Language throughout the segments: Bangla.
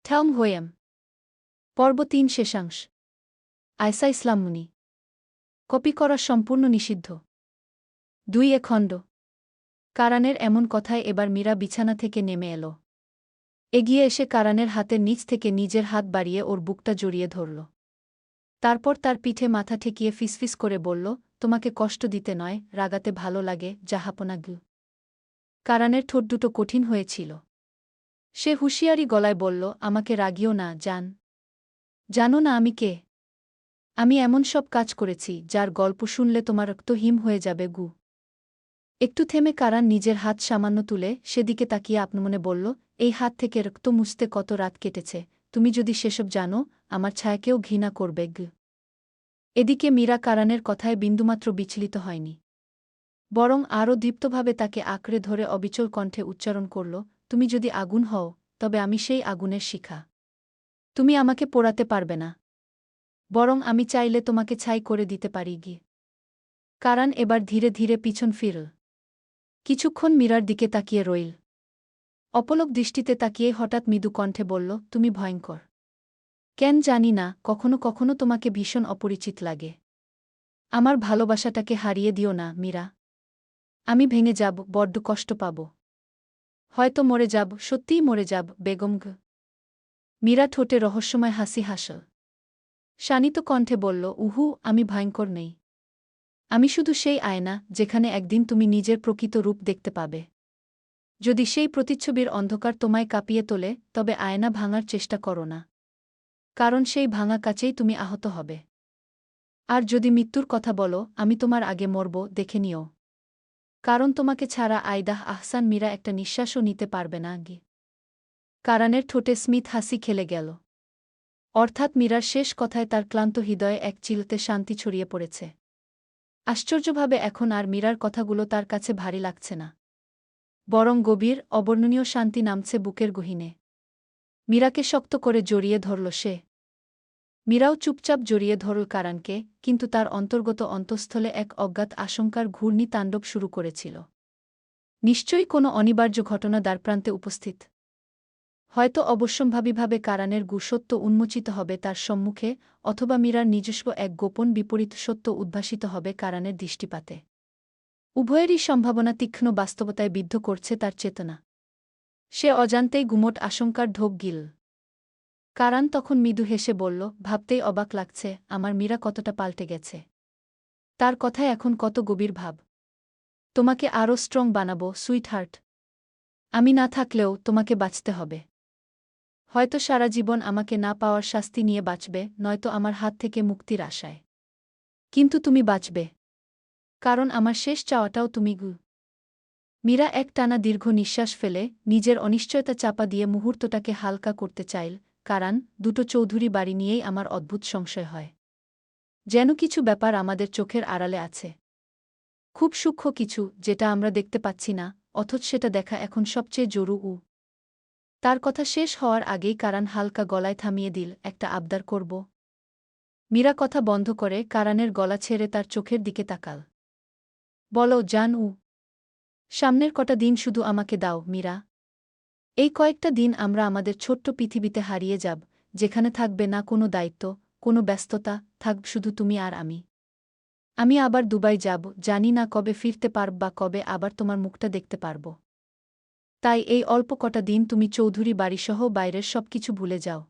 ঠাউম হোয়েম পর্ব ৩ শেষাংশ আয়সা ইসলাম মুনি কপি করা সম্পূর্ণ নিষিদ্ধ ২ খণ্ড কারানের এমন কথায় এবার মীরা বিছানা থেকে নেমে এল। এগিয়ে এসে কারানের হাতের নিচ থেকে নিজের হাত বাড়িয়ে ওর বুকটা জড়িয়ে ধরল। তারপর তার পিঠে মাথা ঠেকিয়ে ফিসফিস করে বলল, তোমাকে কষ্ট দিতে নয়, রাগাতে ভালো লাগে জাহাপনা গু। কারানের ঠোঁট দুটো কঠিন হয়েছিল। সে হুঁশিয়ারি গলায় বলল, আমাকে রাগিও না জান। জানো না আমি কে? আমি এমন সব কাজ করেছি যার গল্প শুনলে তোমার রক্ত হিম হয়ে যাবে গু। একটু থেমে কারান নিজের হাত সামান্য তুলে সেদিকে তাকিয়ে আপনমনে বলল, এই হাত থেকে রক্ত মুছতে কত রাত কেটেছে, তুমি যদি সেসব জানো আমার ছায়াকেও ঘৃণা করবে গু। এদিকে মীরা কারানের কথায় বিন্দুমাত্র বিচলিত হয়নি, বরং আরও দীপ্তভাবে তাকে আঁকড়ে ধরে অবিচল কণ্ঠে উচ্চারণ করল, তুমি যদি আগুন হও তবে আমি সেই আগুনের শিখা। তুমি আমাকে পোড়াতে পারবে না, বরং আমি চাইলে তোমাকে ছাই করে দিতে পারি গি। কারান এবার ধীরে ধীরে পিছন ফিরল। কিছুক্ষণ মীরার দিকে তাকিয়ে রইল। অপলক দৃষ্টিতে তাকিয়ে হঠাৎ মৃদু কণ্ঠে বলল, তুমি ভয়ঙ্কর। কেন জানি না, কখনো কখনো তোমাকে ভীষণ অপরিচিত লাগে। আমার ভালোবাসাটাকে হারিয়ে দিও না মীরা। আমি ভেঙে যাব, বড্ড কষ্ট পাব। হয়তো মরে যাব, সত্যিই মরে যাব বেগম গ। মীরা ঠোঁটে রহস্যময় হাসি হাসল। শানিত কণ্ঠে বলল, উহু, আমি ভয়ঙ্কর নেই। আমি শুধু সেই আয়না যেখানে একদিন তুমি নিজের প্রকৃত রূপ দেখতে পাবে। যদি সেই প্রতিচ্ছবির অন্ধকার তোমায় কাঁপিয়ে তোলে তবে আয়না ভাঙার চেষ্টা করো না, কারণ সেই ভাঙা কাচেই তুমি আহত হবে। আর যদি মৃত্যুর কথা বলো, আমি তোমার আগে মরব, দেখে নিও। কারণ তোমাকে ছাড়া আয়দাহ আহসান মীরা একটা নিঃশ্বাসও নিতে পারবে না গি। কারানের ঠোঁটে স্মিত হাসি খেলে গেল। অর্থাৎ মীরার শেষ কথায় তার ক্লান্ত হৃদয়ে এক চিলতে শান্তি ছড়িয়ে পড়েছে। আশ্চর্যভাবে এখন আর মীরার কথাগুলো তার কাছে ভারী লাগছে না, বরং গভীর অবর্ণনীয় শান্তি নামছে বুকের গহীনে। মীরাকে শক্ত করে জড়িয়ে ধরল সে। মীরাও চুপচাপ জড়িয়ে ধরল কারানকে, কিন্তু তার অন্তর্গত অন্তঃস্থলে এক অজ্ঞাত আশঙ্কার ঘূর্ণি তাণ্ডব শুরু করেছিল। নিশ্চয়ই কোনো অনিবার্য ঘটনা দ্বারপ্রান্তে উপস্থিত। হয়তো অবশ্যম্ভাবীভাবে কারানের সত্য উন্মোচিত হবে তার সম্মুখে, অথবা মীরার নিজস্ব এক গোপন বিপরীত সত্য উদ্ভাসিত হবে কারানের দৃষ্টিপাতে। উভয়েরই সম্ভাবনা তীক্ষ্ণ বাস্তবতায় বিদ্ধ করছে তার চেতনা। সে অজান্তেই গুমোট আশঙ্কার ঢোক গিল। কারান তখন মৃদু হেসে বলল, ভাবতেই অবাক লাগছে আমার মীরা কতটা পাল্টে গেছে। তার কথায় এখন কত গভীর ভাব। তোমাকে আরও স্ট্রং বানাবো সুইটহার্ট। আমি না থাকলেও তোমাকে বাঁচতে হবে। হয়তো সারা জীবন আমাকে না পাওয়ার শাস্তি নিয়ে বাঁচবে, নয়তো আমার হাত থেকে মুক্তির আশায়। কিন্তু তুমি বাঁচবে, কারণ আমার শেষ চাওয়াটাও তুমি গু। মীরা এক টানা দীর্ঘ নিঃশ্বাস ফেলে নিজের অনিশ্চয়তা চাপা দিয়ে মুহূর্তটাকে হালকা করতে চাইল। কারণ দুটো চৌধুরী বাড়ি নিয়েই আমার অদ্ভুত সংশয় হয়। যেন কিছু ব্যাপার আমাদের চোখের আড়ালে আছে, খুব সূক্ষ্ম কিছু যেটা আমরা দেখতে পাচ্ছি না, অথচ সেটা দেখা এখন সবচেয়ে জরুরি। তার কথা শেষ হওয়ার আগেই কারান হালকা গলায় থামিয়ে দিল, একটা আবদার করব। মীরা কথা বন্ধ করে কারানের গলা ছেড়ে তার চোখের দিকে তাকাল। বলো জান। সামনের কটা দিন শুধু আমাকে দাও মীরা। এই কয়েকটা দিন আমরা আমাদের ছোট্ট পৃথিবীতে হারিয়ে যাব, যেখানে থাকবে না কোনো দায়িত্ব, কোনো ব্যস্ততা, থাকব শুধু তুমি আর আমি। আমি আবার দুবাই যাব, জানি না কবে ফিরতে পারব বা কবে আবার তোমার মুখটা দেখতে পারব। তাই এই অল্প কটা দিন তুমি চৌধুরী বাড়িসহ বাইরের সবকিছু ভুলে যাও।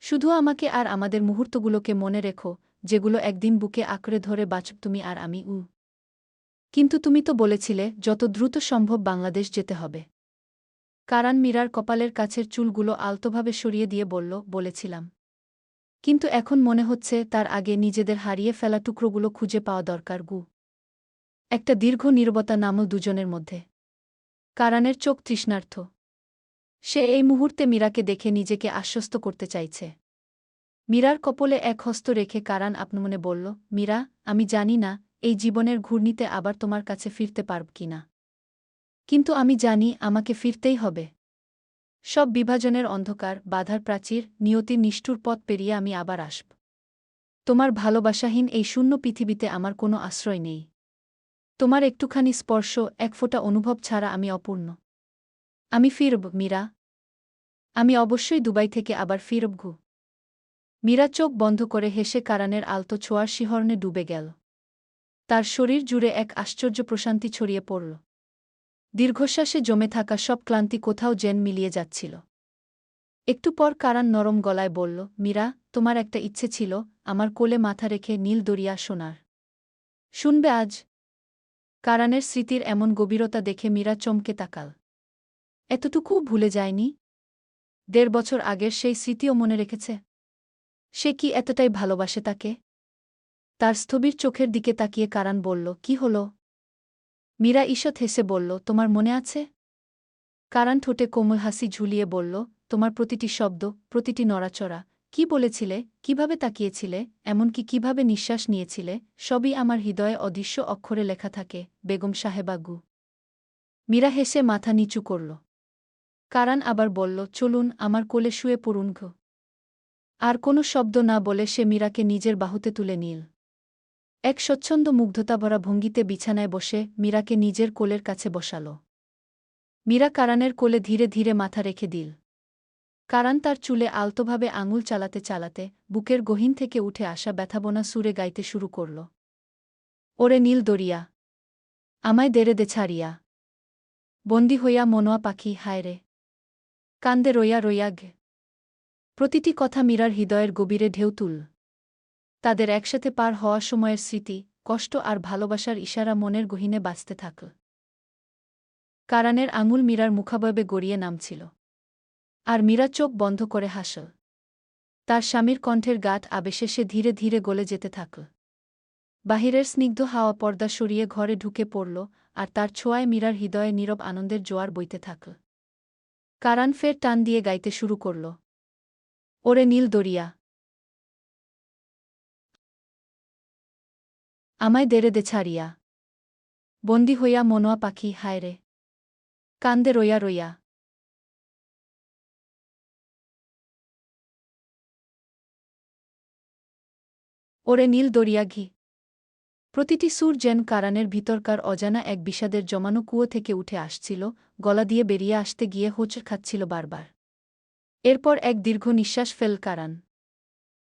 শুধু আমাকে আর আমাদের মুহূর্তগুলোকে মনে রেখো, যেগুলো একদিন বুকে আঁকড়ে ধরে বাঁচব তুমি আর আমি। কিন্তু তুমি তো বলেছিলে যত দ্রুত সম্ভব বাংলাদেশ যেতে হবে। কারান মীরার কপালের কাছের চুলগুলো আলতোভাবে সরিয়ে দিয়ে বলল, বলেছিলাম। কিন্তু এখন মনে হচ্ছে তার আগে নিজেদের হারিয়ে ফেলা টুকরোগুলো খুঁজে পাওয়া দরকার গু। একটা দীর্ঘ নীরবতা নামল দুজনের মধ্যে। কারানের চোখ তৃষ্ণার্থ। সে এই মুহূর্তে মীরাকে দেখে নিজেকে আশ্বস্ত করতে চাইছে। মীরার কপলে এক হস্ত রেখে কারান আপনমনে বলল, মীরা, আমি জানি না এই জীবনের ঘূর্ণিতে আবার তোমার কাছে ফিরতে পারব কিনা। কিন্তু আমি জানি আমাকে ফিরতেই হবে। সব বিভাজনের অন্ধকার, বাধার প্রাচীর, নিয়তির নিষ্ঠুর পথ পেরিয়ে আমি আবার আসব। তোমার ভালোবাসাহীন এই শূন্য পৃথিবীতে আমার কোনো আশ্রয় নেই। তোমার একটুখানি স্পর্শ, এক ফোঁটা অনুভব ছাড়া আমি অপূর্ণ। আমি ফিরব মীরা। আমি অবশ্যই দুবাই থেকে আবার ফিরব। মীরা চোখ বন্ধ করে হেসে কারানের আলতো ছোঁয়ার শিহরণে ডুবে গেল। তার শরীর জুড়ে এক আশ্চর্য প্রশান্তি ছড়িয়ে পড়ল। দীর্ঘশ্বাসে জমে থাকা সব ক্লান্তি কোথাও যেন মিলিয়ে যাচ্ছিল। একটু পর কারান নরম গলায় বলল, মীরা, তোমার একটা ইচ্ছে ছিল আমার কোলে মাথা রেখে নীল দরিয়া শোনার। শুনবে আজ? কারানের স্মৃতির এমন গভীরতা দেখে মীরা চমকে তাকাল। এতটুকুও ভুলে যায়নি? ১.৫ বছর আগের সেই স্মৃতিও মনে রেখেছে? সে কি এতটাই ভালোবাসে তাকে? তার স্থবির চোখের দিকে তাকিয়ে কারান বলল, কি হল? মীরা ঈষৎ হেসে বলল, তোমার মনে আছে? কারান ঠোঁটে কোমল হাসি ঝুলিয়ে বলল, তোমার প্রতিটি শব্দ, প্রতিটি নড়াচড়া, কি বলেছিলে, কিভাবে তাকিয়েছিলে, এমনকি কিভাবে নিঃশ্বাস নিয়েছিলে, সবই আমার হৃদয়ে অদৃশ্য অক্ষরে লেখা থাকে, বেগম সাহেবা গু। মীরা হেসে মাথা নিচু করল। কারান আবার বলল, চলুন আমার কোলে শুয়ে পড়ুন ঘ। আর কোনো শব্দ না বলে সে মীরাকে নিজের বাহুতে তুলে নিল। এক স্বচ্ছন্দ মুগ্ধতাভরা ভঙ্গিতে বিছানায় বসে মীরাকে নিজের কোলের কাছে বসাল। মীরা কারানের কোলে ধীরে ধীরে মাথা রেখে দিল। কারান তার চুলে আলতোভাবে আঙুল চালাতে চালাতে বুকের গহীন থেকে উঠে আসা ব্যথাবোনা সুরে গাইতে শুরু করল। ওরে নীল দরিয়া, আমায় দেরে দে ছাড়িয়া, বন্দি হইয়া মনোয়া পাখি হায় রে, কান্দে রইয়া রইয়া গে। প্রতিটি কথা মীরার হৃদয়ের গভীরে ঢেউ তুল। তাদের একসাথে পার হওয়া সময়ের স্মৃতি, কষ্ট আর ভালোবাসার ইশারা মনের গহীনে বাজতে থাকল। কারানের আঙুল মীরার মুখাবয়বে গড়িয়ে নামছিল। আর মীরা চোখ বন্ধ করে হাসল। তার স্বামীর কণ্ঠের গাঁট আবেশে সে ধীরে ধীরে গলে যেতে থাকল। বাহিরের স্নিগ্ধ হাওয়া পর্দা সরিয়ে ঘরে ঢুকে পড়ল, আর তার ছোঁয়ায় মীরার হৃদয়ে নীরব আনন্দের জোয়ার বইতে থাকল। কারান ফের টান দিয়ে গাইতে শুরু করল। ওরে নীল দরিয়া, আমায় দেরে দে ছাড়িয়া, বন্দি হইয়া মনোয়া পাখি হায় রে, কান্দে রইয়া রইয়া। ওরে নীল দরিয়া ঘি। প্রতিটি সুর যেন কারানের ভিতরকার অজানা এক বিষাদের জমানো কুয়ো থেকে উঠে আসছিল, গলা দিয়ে বেরিয়ে আসতে গিয়ে হোঁচট খাচ্ছিল বারবার। এরপর এক দীর্ঘ নিঃশ্বাস ফেল কারান।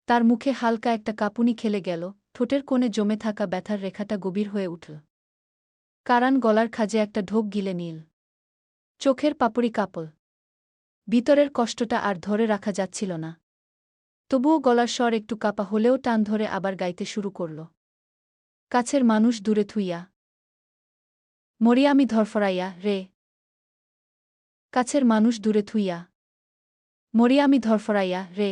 তার মুখে হালকা একটা কাঁপুনি খেলে গেল, ঠোঁটের কোণে জমে থাকা ব্যথার রেখাটা গভীর হয়ে উঠল। কারান গলার খাজে একটা ঢোক গিলে নিল। চোখের পাপড়ি কাঁপল। ভিতরের কষ্টটা আর ধরে রাখা যাচ্ছিল না। তবুও গলার স্বর একটু কাঁপা হলেও টান ধরে আবার গাইতে শুরু করল। কাছের মানুষ দূরে থুইয়া, মরিয়া আমি ধরফরাইয়া রে, কাছের মানুষ দূরে থুইয়া, মরিয়া আমি ধরফরাইয়া রে,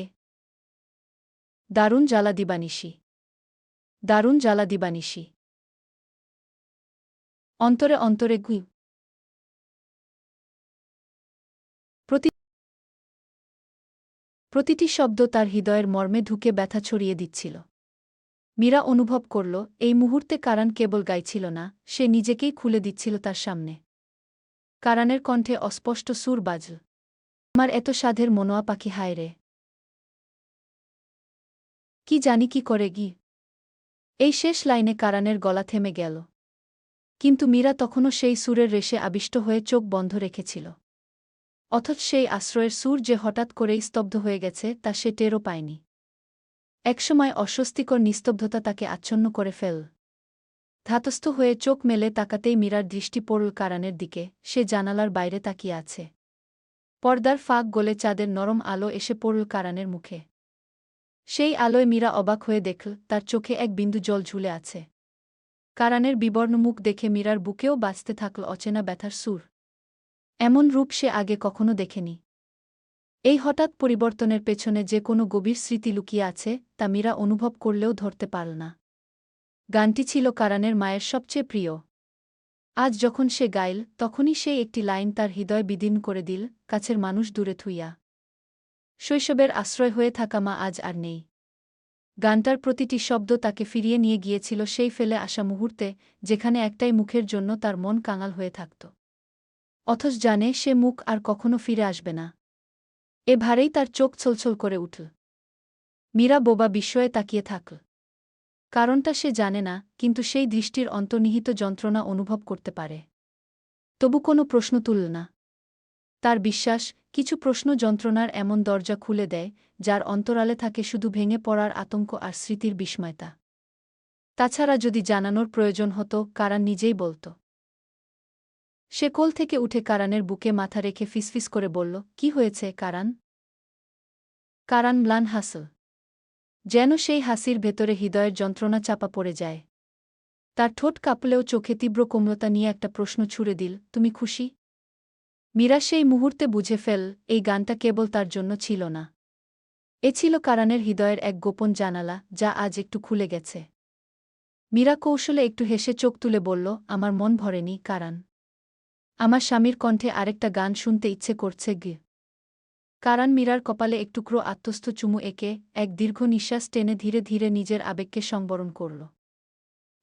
দারুণ জ্বালা দিবানিশি, দারুণ জ্বালা দিবানিশি। অন্তরে অন্তরে গুই। প্রতিটি শব্দ তার হৃদয়ের মর্মে ঢুকে ব্যথা ছড়িয়ে দিচ্ছিল। মীরা অনুভব করল, এই মুহূর্তে কারান কেবল গাইছিল না, সে নিজেকেই খুলে দিচ্ছিল তার সামনে। কারানের কণ্ঠে অস্পষ্ট সুর বাজল। আমার এত সাধের মনোয়া পাখি হায় রে, কি জানি কি করে গি। এই শেষ লাইনে কারানের গলা থেমে গেল। কিন্তু মীরা তখনও সেই সুরের রেশে আবিষ্ট হয়ে চোখ বন্ধ রেখেছিল। অথচ সেই আশ্রয়ের সুর যে হঠাৎ করেই স্তব্ধ হয়ে গেছে তা সে টেরও পায়নি। একসময় অস্বস্তিকর নিস্তব্ধতা তাকে আচ্ছন্ন করে ফেল। ধাতস্থ হয়ে চোখ মেলে তাকাতেই মীরার দৃষ্টি পড়ল কারানের দিকে, সে জানালার বাইরে তাকিয়ে আছে। পর্দার ফাঁক গলে চাঁদের নরম আলো এসে পড়ল কারানের মুখে। সেই আলোয় মীরা অবাক হয়ে দেখল, তার চোখে এক বিন্দু জল ঝুলে আছে। কারানের বিবর্ণ মুখ দেখে মীরার বুকেও বাজতে থাকল অচেনা ব্যথার সুর। এমন রূপ সে আগে কখনো দেখেনি। এই হঠাৎ পরিবর্তনের পেছনে যে কোনো গভীর স্মৃতি লুকিয়ে আছে তা মীরা অনুভব করলেও ধরতে পারল না। গানটি ছিল কারানের মায়ের সবচেয়ে প্রিয়। আজ যখন সে গাইল তখনই সেই একটি লাইন তার হৃদয় বিদীর্ণ করে দিল, কাছের মানুষ দূরে থুইয়া। শৈশবের আশ্রয় হয়ে থাকা মা আজ আর নেই। গানটার প্রতিটি শব্দ তাকে ফিরিয়ে নিয়ে গিয়েছিল সেই ফেলে আসা মুহূর্তে, যেখানে একটাই মুখের জন্য তার মন কাঙাল হয়ে থাকত। অথচ জানে সে মুখ আর কখনো ফিরে আসবে না। এ ভারেই তার চোখ ছলছল করে উঠল। মীরা বোবা বিস্ময়ে তাকিয়ে থাকল। কারণটা সে জানে না, কিন্তু সেই দৃষ্টির অন্তর্নিহিত যন্ত্রণা অনুভব করতে পারে। তবু কোনো প্রশ্ন তুলল না। তার বিশ্বাস, কিছু প্রশ্ন যন্ত্রণার এমন দরজা খুলে দেয়, যার অন্তরালে থাকে শুধু ভেঙে পড়ার আতঙ্ক আর স্মৃতির বিস্ময়তা। তাছাড়া যদি জানানোর প্রয়োজন হতো, কারান নিজেই বলত। সে কোল থেকে উঠে কারানের বুকে মাথা রেখে ফিসফিস করে বলল, কি হয়েছে, কারান? কারান ম্লান হাসল। যেন সেই হাসির ভেতরে হৃদয়ের যন্ত্রণা চাপা পড়ে যায়। তার ঠোঁট কাঁপলেও চোখে তীব্র কোমলতা নিয়ে একটা প্রশ্ন ছুড়ে দিল, তুমি খুশি? মীরা সেই মুহূর্তে বুঝে ফেল, এই গানটা কেবল তার জন্য ছিল না। এ ছিল কারানের হৃদয়ের এক গোপন জানালা, যা আজ একটু খুলে গেছে। মীরা কৌশলে একটু হেসে চোখ তুলে বলল, আমার মন ভরেনি, কারান। আমার স্বামীর কণ্ঠে আরেকটা গান শুনতে ইচ্ছে করছে গে। কারান মীরার কপালে এক টুকরো আত্মস্থ চুমু এঁকে এক দীর্ঘ নিঃশ্বাস টেনে ধীরে ধীরে নিজের আবেগকে সংবরণ করল।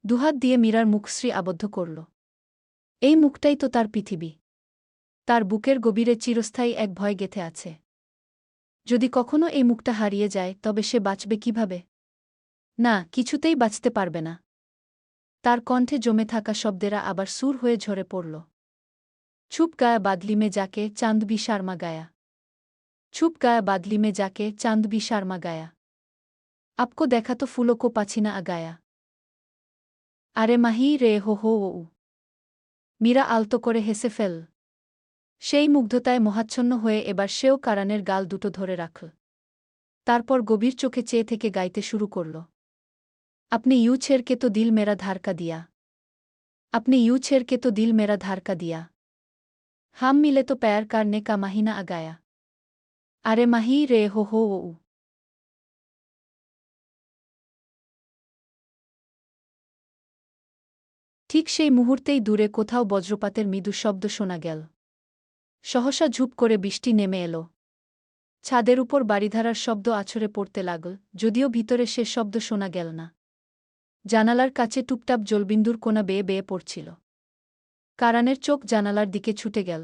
দুহাত দিয়ে মীরার মুখশ্রী আবদ্ধ করল। এই মুখটাই তো তার পৃথিবী। তার বুকের গভীরে চিরস্থায়ী এক ভয় গেঁথে আছে। যদি কখনো এই মুখটা হারিয়ে যায়, তবে সে বাঁচবে কিভাবে? না, কিছুতেই বাঁচতে পারবে না। তার কণ্ঠে জমে থাকা শব্দেরা আবার সুর হয়ে ঝরে পড়ল। छुप गया बादली में जाके चांद भी शर्मा गया। छुप गया बादली में जाके चांद भी शर्मा गया। आपको देखा तो फूलों को पाछीना आगाया। আরে মাহি রে হো ও। মীরা আলতো করে হেসে ফেল। সেই মুগ্ধতায় মোহাচ্ছন্ন হয়ে এবার সেও কারানের গাল দুটো ধরে রাখল। তারপর গভীর চোখে চেয়ে থেকে গাইতে শুরু করল। আপনি ইউ ছেড়কে তো দিল মেরা ধারকা দিয়া। আপনি ইউ ছেড়কে তো দিল মেরা ধারকা দিয়া। হাম মিলে তো প্যার কারনে কা মাহিনা আগায়া। আরে মাহি রে হো ও। ঠিক সেই মুহূর্তেই দূরে কোথাও বজ্রপাতের মৃদু শব্দ শোনা গেল। সহসা ঝুপ করে বৃষ্টি নেমে এল। ছাদের উপর বাড়িধারার শব্দ আছড়ে পড়তে লাগল, যদিও ভিতরে সে শব্দ শোনা গেল না। জানালার কাছে টুপটাপ জলবিন্দুর কোনা বেয়ে বেয়ে পড়ছিল। কারানের চোখ জানালার দিকে ছুটে গেল।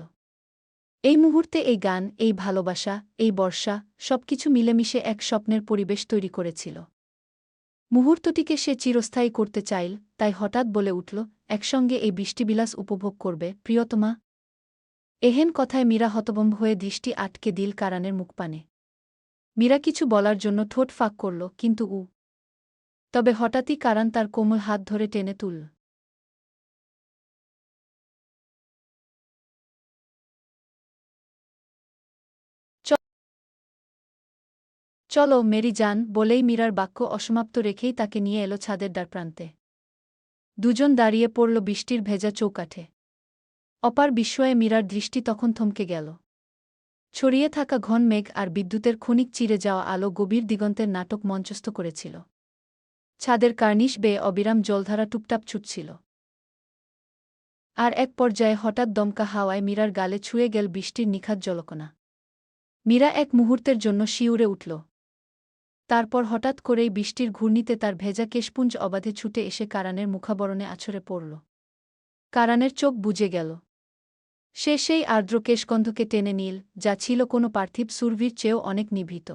এই মুহূর্তে এই গান, এই ভালোবাসা, এই বর্ষা, সবকিছু মিলেমিশে এক স্বপ্নের পরিবেশ তৈরি করেছিল। মুহূর্তটিকে সে চিরস্থায়ী করতে চাইল, তাই হঠাৎ বলে উঠল, একসঙ্গে এই বৃষ্টিবিলাস উপভোগ করবে, প্রিয়তমা? এহেন কথায় মীরা হতভম্ব হয়ে দৃষ্টি আটকে দিল কারানের মুখপানে। মীরা কিছু বলার জন্য ঠোঁট ফাঁক করল, কিন্তু তবে হঠাৎই কারান তার কোমল হাত ধরে টেনে তুলল। চলো মেরি জান, বলেই মীরার বাক্য অসমাপ্ত রেখেই তাকে নিয়ে এলো ছাদের দ্বারপ্রান্তে। দুজন দাঁড়িয়ে পড়ল বৃষ্টির ভেজা চৌকাঠে। অপার বিস্ময়ে মীরার দৃষ্টি তখন থমকে গেল। ছড়িয়ে থাকা ঘন মেঘ আর বিদ্যুতের ক্ষণিক চিরে যাওয়া আলো গভীর দিগন্তের নাটক মঞ্চস্থ করেছিল। ছাদের কার্নিশ বেয়ে অবিরাম জলধারা টুপটাপ ছুটছিল। আর এক পর্যায়ে হঠাৎ দমকা হাওয়ায় মীরার গালে ছুঁয়ে গেল বৃষ্টির নিখাত জলকণা। মীরা এক মুহূর্তের জন্য শিউরে উঠল। তারপর হঠাৎ করেই বৃষ্টির ঘূর্ণিতে তার ভেজা কেশপুঞ্জ অবাধে ছুটে এসে কারানের মুখাবরণে আছড়ে পড়ল। কারানের চোখ বুজে গেল। সে সেই আর্দ্র কেশগন্ধকে টেনে নিল, যা ছিল কোনো পার্থিব সুরভির চেয়েও অনেক নিভৃত।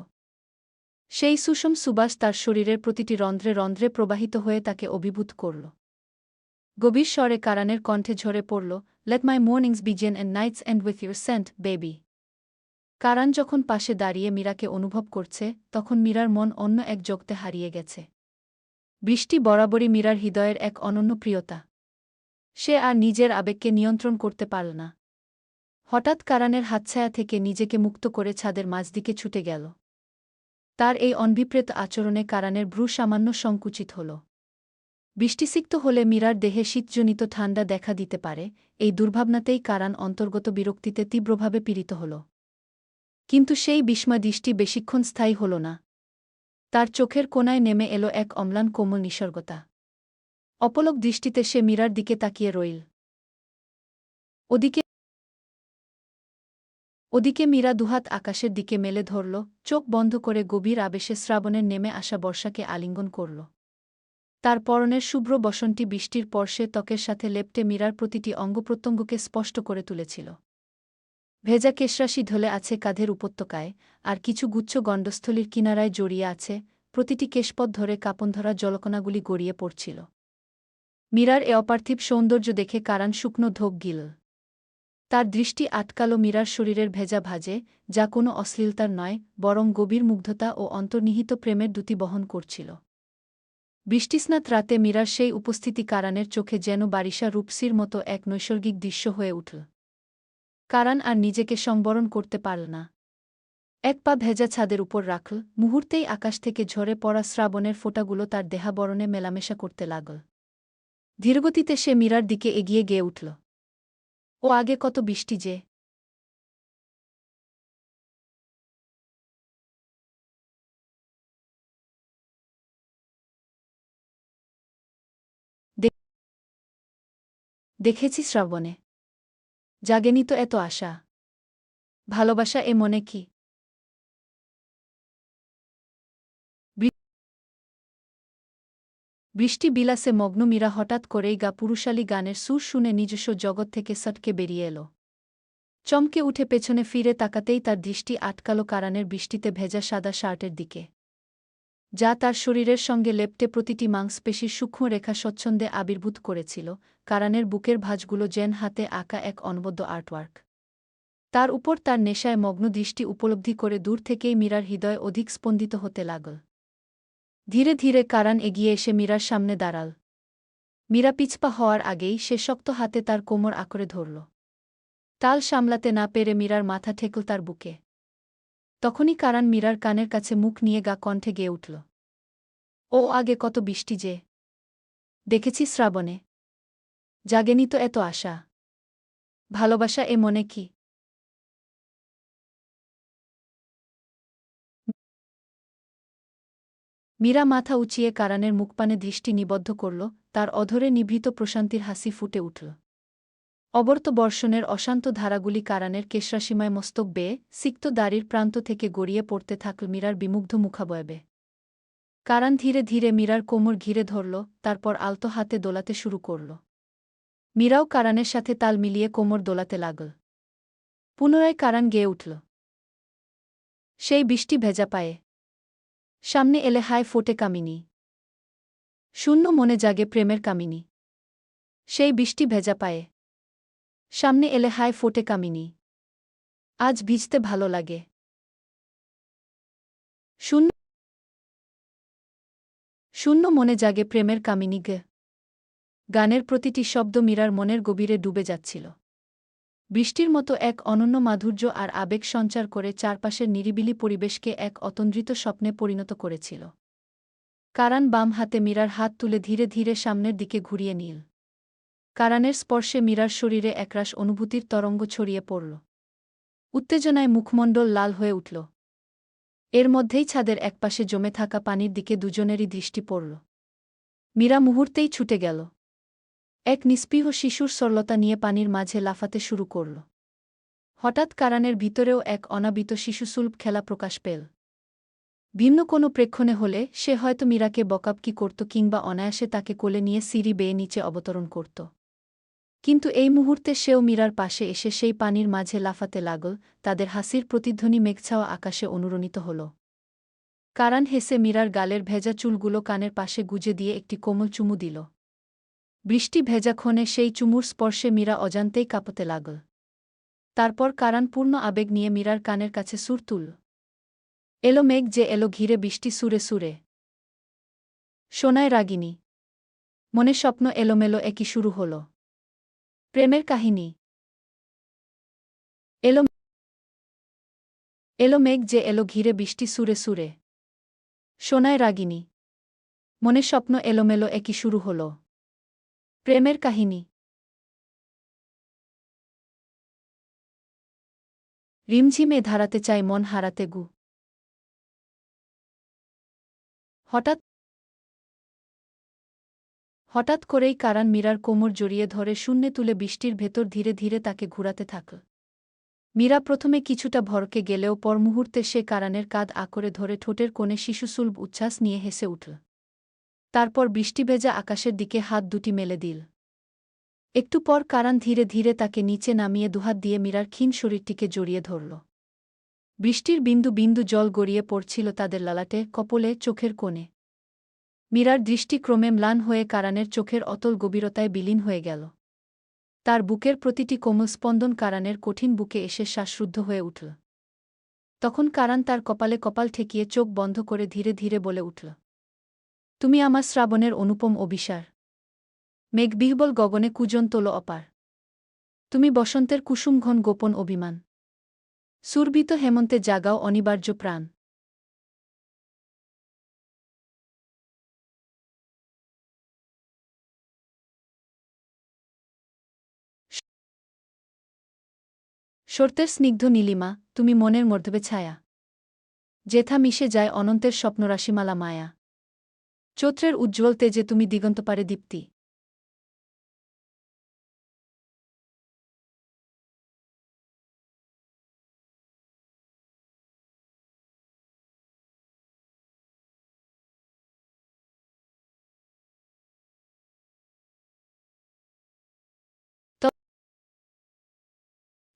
সেই সুষম সুবাস তার শরীরের প্রতিটি রন্ধ্রে রন্ধ্রে প্রবাহিত হয়ে তাকে অভিভূত করল। গভীর স্বরে কারানের কণ্ঠে ঝরে পড়ল, let my mornings begin and nights end with your scent, baby. Karan যখন পাশে দাঁড়িয়ে মীরাকে অনুভব করছে, তখন মীরার মন অন্য এক জগতে হারিয়ে গেছে। বৃষ্টি বরাবরই মীরার হৃদয়ের এক অনন্য প্রিয়তা। সে আর নিজের আবেগকে নিয়ন্ত্রণ করতে পারল না। হঠাৎ কারানের হাতছায়া থেকে নিজেকে মুক্ত করে ছাদের মাঝদিকে ছুটে গেল। তার এই অনভিপ্রেত আচরণে কারানের ভ্রু সামান্য সংকুচিত হল। বৃষ্টিসিক্ত হলে মীরার দেহে শীতজনিত ঠান্ডা দেখা দিতে পারে, এই দুর্ভাবনাতেই কারান অন্তর্গত বিরক্তিতে তীব্রভাবে পীড়িত হল। কিন্তু সেই বিস্ময় দৃষ্টি বেশিক্ষণ স্থায়ী হল না। তার চোখের কোণায় নেমে এলো এক অম্লান কোমল নিসর্গতা। অপলক দৃষ্টিতে সে মীরার দিকে তাকিয়ে রইল। ওদিকে মীরা দুহাত আকাশের দিকে মেলে ধরল, চোখ বন্ধ করে গভীর আবেশে শ্রাবণের নেমে আসা বর্ষাকে আলিঙ্গন করল। তার পরনের শুভ্র বসন্তি বৃষ্টির পরশে ত্বকের সাথে লেপ্টে মীরার প্রতিটি অঙ্গপ্রত্যঙ্গকে স্পষ্ট করে তুলেছিল। ভেজা কেশরাশি ঢলে আছে কাঁধের উপত্যকায়, আর কিছু গুচ্ছ গণ্ডস্থলীর কিনারায় জড়িয়ে আছে, প্রতিটি কেশপথ ধরে কাঁপনধরা জলকণাগুলি গড়িয়ে পড়ছিল। মীরার এ অপার্থিব সৌন্দর্য দেখে কারান শুকনো ঢোক গিল। তার দৃষ্টি আটকাল মীরার শরীরের ভেজা ভাঁজে, যা কোনো অশ্লীলতার নয়, বরং গভীর মুগ্ধতা ও অন্তর্নিহিত প্রেমের দ্যুতি বহন করছিল। বৃষ্টিস্নাত রাতে মীরার সেই উপস্থিতি কারানের চোখে যেন বারিশা রূপসীর মতো এক নৈসর্গিক দৃশ্য হয়ে উঠল। কারান আর নিজেকে সংবরণ করতে পারল না। এক পা ভেজা ছাদের উপর রাখল, মুহূর্তেই আকাশ থেকে ঝরে পড়া শ্রাবণের ফোঁটাগুলো তার দেহাবরণে মেলামেশা করতে লাগল। ধীরগতিতে সে মীরার দিকে এগিয়ে গিয়ে উঠল। ও আগে কত বৃষ্টি যে! দেখেছি শ্রাবণে। জাগেনি তো এত আশা। ভালোবাসা এ মনে কি? বৃষ্টি বিলাসে মগ্ন মীরা হঠাৎ করেই গা পুরুষালী গানের সুর শুনে নিজস্ব জগৎ থেকে সটকে বেরিয়ে এল। চমকে উঠে পেছনে ফিরে তাকাতেই তার দৃষ্টি আটকাল কারানের বৃষ্টিতে ভেজা সাদা শার্টের দিকে, যা তার শরীরের সঙ্গে লেপ্টে প্রতিটি মাংসপেশির সূক্ষ্ম রেখা স্বচ্ছন্দে আবির্ভূত করেছিল। কারানের বুকের ভাঁজগুলো যেন হাতে আঁকা এক অনবদ্য আর্টওয়ার্ক। তার উপর তার নেশায় মগ্ন দৃষ্টি উপলব্ধি করে দূর থেকেই মীরার হৃদয় অধিক স্পন্দিত হতে লাগল। ধীরে ধীরে কারান এগিয়ে এসে মীরার সামনে দাঁড়াল। মীরা পিছপা হওয়ার আগেই সে শক্ত হাতে তার কোমর আঁকড়ে ধরল। তাল সামলাতে না পেরে মীরার মাথা ঠেকল তার বুকে। তখনই কারান মীরার কানের কাছে মুখ নিয়ে গা কণ্ঠে গেয়ে উঠল। ও আগে কত বৃষ্টি যে! দেখেছি শ্রাবণে। জাগেনি তো এত আশা। ভালোবাসা এ মনে কি? মীরা মাথা উঁচিয়ে কারানের মুখপানে দৃষ্টি নিবদ্ধ করল, তার অধরে নিভৃত প্রশান্তির হাসি ফুটে উঠল। অবর্ত বর্ষণের অশান্ত ধারাগুলি কারানের কেশরাসীমায় মস্তক বেয়ে সিক্ত দাড়ির প্রান্ত থেকে গড়িয়ে পড়তে থাকল মীরার বিমুগ্ধ মুখাবয়বে। কারান ধীরে ধীরে মীরার কোমর ঘিরে ধরল, তারপর আলতো হাতে দোলাতে শুরু করল। মীরাও কারানের সাথে তাল মিলিয়ে কোমর দোলাতে লাগল। পুনরায় কারান গেয়ে উঠল। সেই বৃষ্টি ভেজা পায়ে। সামনে এলে হায় ফোটে কামিনী। শূন্য মনে জাগে প্রেমের কামিনী। সেই বৃষ্টি ভেজা পায়ে। সামনে এলে হায় ফোটে কামিনী। আজ ভিজতে ভালো লাগে। শূন্য শূন্য মনে জাগে প্রেমের কামিনী গে। গানের প্রতিটি শব্দ মীরার মনের গভীরে ডুবে যাচ্ছিল। বৃষ্টির মতো এক অনন্য মাধুর্য আর আবেগ সঞ্চার করে চারপাশের নিরিবিলি পরিবেশকে এক অতন্দ্রিত স্বপ্নে পরিণত করেছিল। কারান বাম হাতে মীরার হাত তুলে ধীরে ধীরে সামনের দিকে ঘুরিয়ে নিল। কারানের স্পর্শে মীরার শরীরে একরাশ অনুভূতির তরঙ্গ ছড়িয়ে পড়ল। উত্তেজনায় মুখমণ্ডল লাল হয়ে উঠল। এর মধ্যেই ছাদের একপাশে জমে থাকা পানির দিকে দুজনেরই দৃষ্টি পড়ল। মীরা মুহূর্তেই ছুটে গেল। এক নিস্পৃহ শিশুর সরলতা নিয়ে পানির মাঝে লাফাতে শুরু করল। হঠাৎ কারানের ভিতরেও এক অনাবিত শিশুসুলভ খেলা প্রকাশ পেল। ভিন্ন কোনো প্রেক্ষণে হলে সে হয়তো মীরাকে বকাবকি করত কিংবা অনায়াসে তাকে কোলে নিয়ে সিঁড়ি বেয়ে নিচে অবতরণ করত। কিন্তু এই মুহূর্তে সেও মীরার পাশে এসে সেই পানির মাঝে লাফাতে লাগল, তাদের হাসির প্রতিধ্বনি মেঘছাওয়া আকাশে অনুরণিত হল। কারান হেসে মীরার গালের ভেজা চুলগুলো কানের পাশে গুজে দিয়ে একটি কোমল চুমু দিল। বৃষ্টি ভেজা ক্ষণে সেই চুমুর স্পর্শে মীরা অজান্তেই কাঁপতে লাগল। তারপর কারান পূর্ণ আবেগ নিয়ে মীরার কানের কাছে সুর তুলল। এলো মেঘ যে এলো ঘিরে বৃষ্টি সুরে সুরে। শোনায় রাগিনী। মনে স্বপ্ন এলোমেলো একই শুরু হল। প্রেমের কাহিনী। এলো এলো মেঘ যে এলো ঘিরে বৃষ্টি সুরে সুরে। শোনায় রাগিনী। মনে স্বপ্ন এলোমেলো একই শুরু হল। প্রেমের কাহিনী। রিমঝিমে ধারাতে চাই মন হারাতে গু। হঠাৎ হঠাৎ করেই কারান মীরার কোমর জড়িয়ে ধরে শূন্যে তুলে বৃষ্টির ভেতর ধীরে ধীরে তাকে ঘুরাতে থাকল। মীরা প্রথমে কিছুটা ভরকে গেলেও পর মুহূর্তে সে কারানের কাঁধ আঁকড়ে ধরে ঠোঁটের কোণে শিশুসুলভ উচ্ছ্বাস নিয়ে হেসে উঠল। তারপর বৃষ্টিভেজা আকাশের দিকে হাত দুটি মেলে দিল। একটু পর কারান ধীরে ধীরে তাকে নিচে নামিয়ে দুহাত দিয়ে মীরার ক্ষীণ শরীরটিকে জড়িয়ে ধরল। বৃষ্টির বিন্দু বিন্দু জল গড়িয়ে পড়ছিল তাদের ললাটে, কপোলে, চোখের কোণে। মীরার দৃষ্টি ক্রমে ম্লান হয়ে কারানের চোখের অতল গভীরতায় বিলীন হয়ে গেল। তার বুকের প্রতিটি কোমল স্পন্দন কারানের কঠিন বুকে এসে শ্বাসরুদ্ধ হয়ে উঠল। তখন কারান তার কপালে কপাল ঠেকিয়ে চোখ বন্ধ করে ধীরে ধীরে বলে উঠল, তুমি আমার শ্রাবণের অনুপম অভিসার। মেঘবিহ্বল গগনে কুজন তোল অপার। তুমি বসন্তের কুসুমঘন গোপন অভিমান। সুরভিত হেমন্তে জাগাও অনিবার্য প্রাণ। শর্তের স্নিগ্ধ নীলিমা, তুমি মনের মর্ধবে ছায়া। যেথা মিশে যায় অনন্তের স্বপ্নরাশিমালা মায়া। চৈত্রের উজ্জ্বল তেজে তুমি দিগন্তপারে দীপ্তি।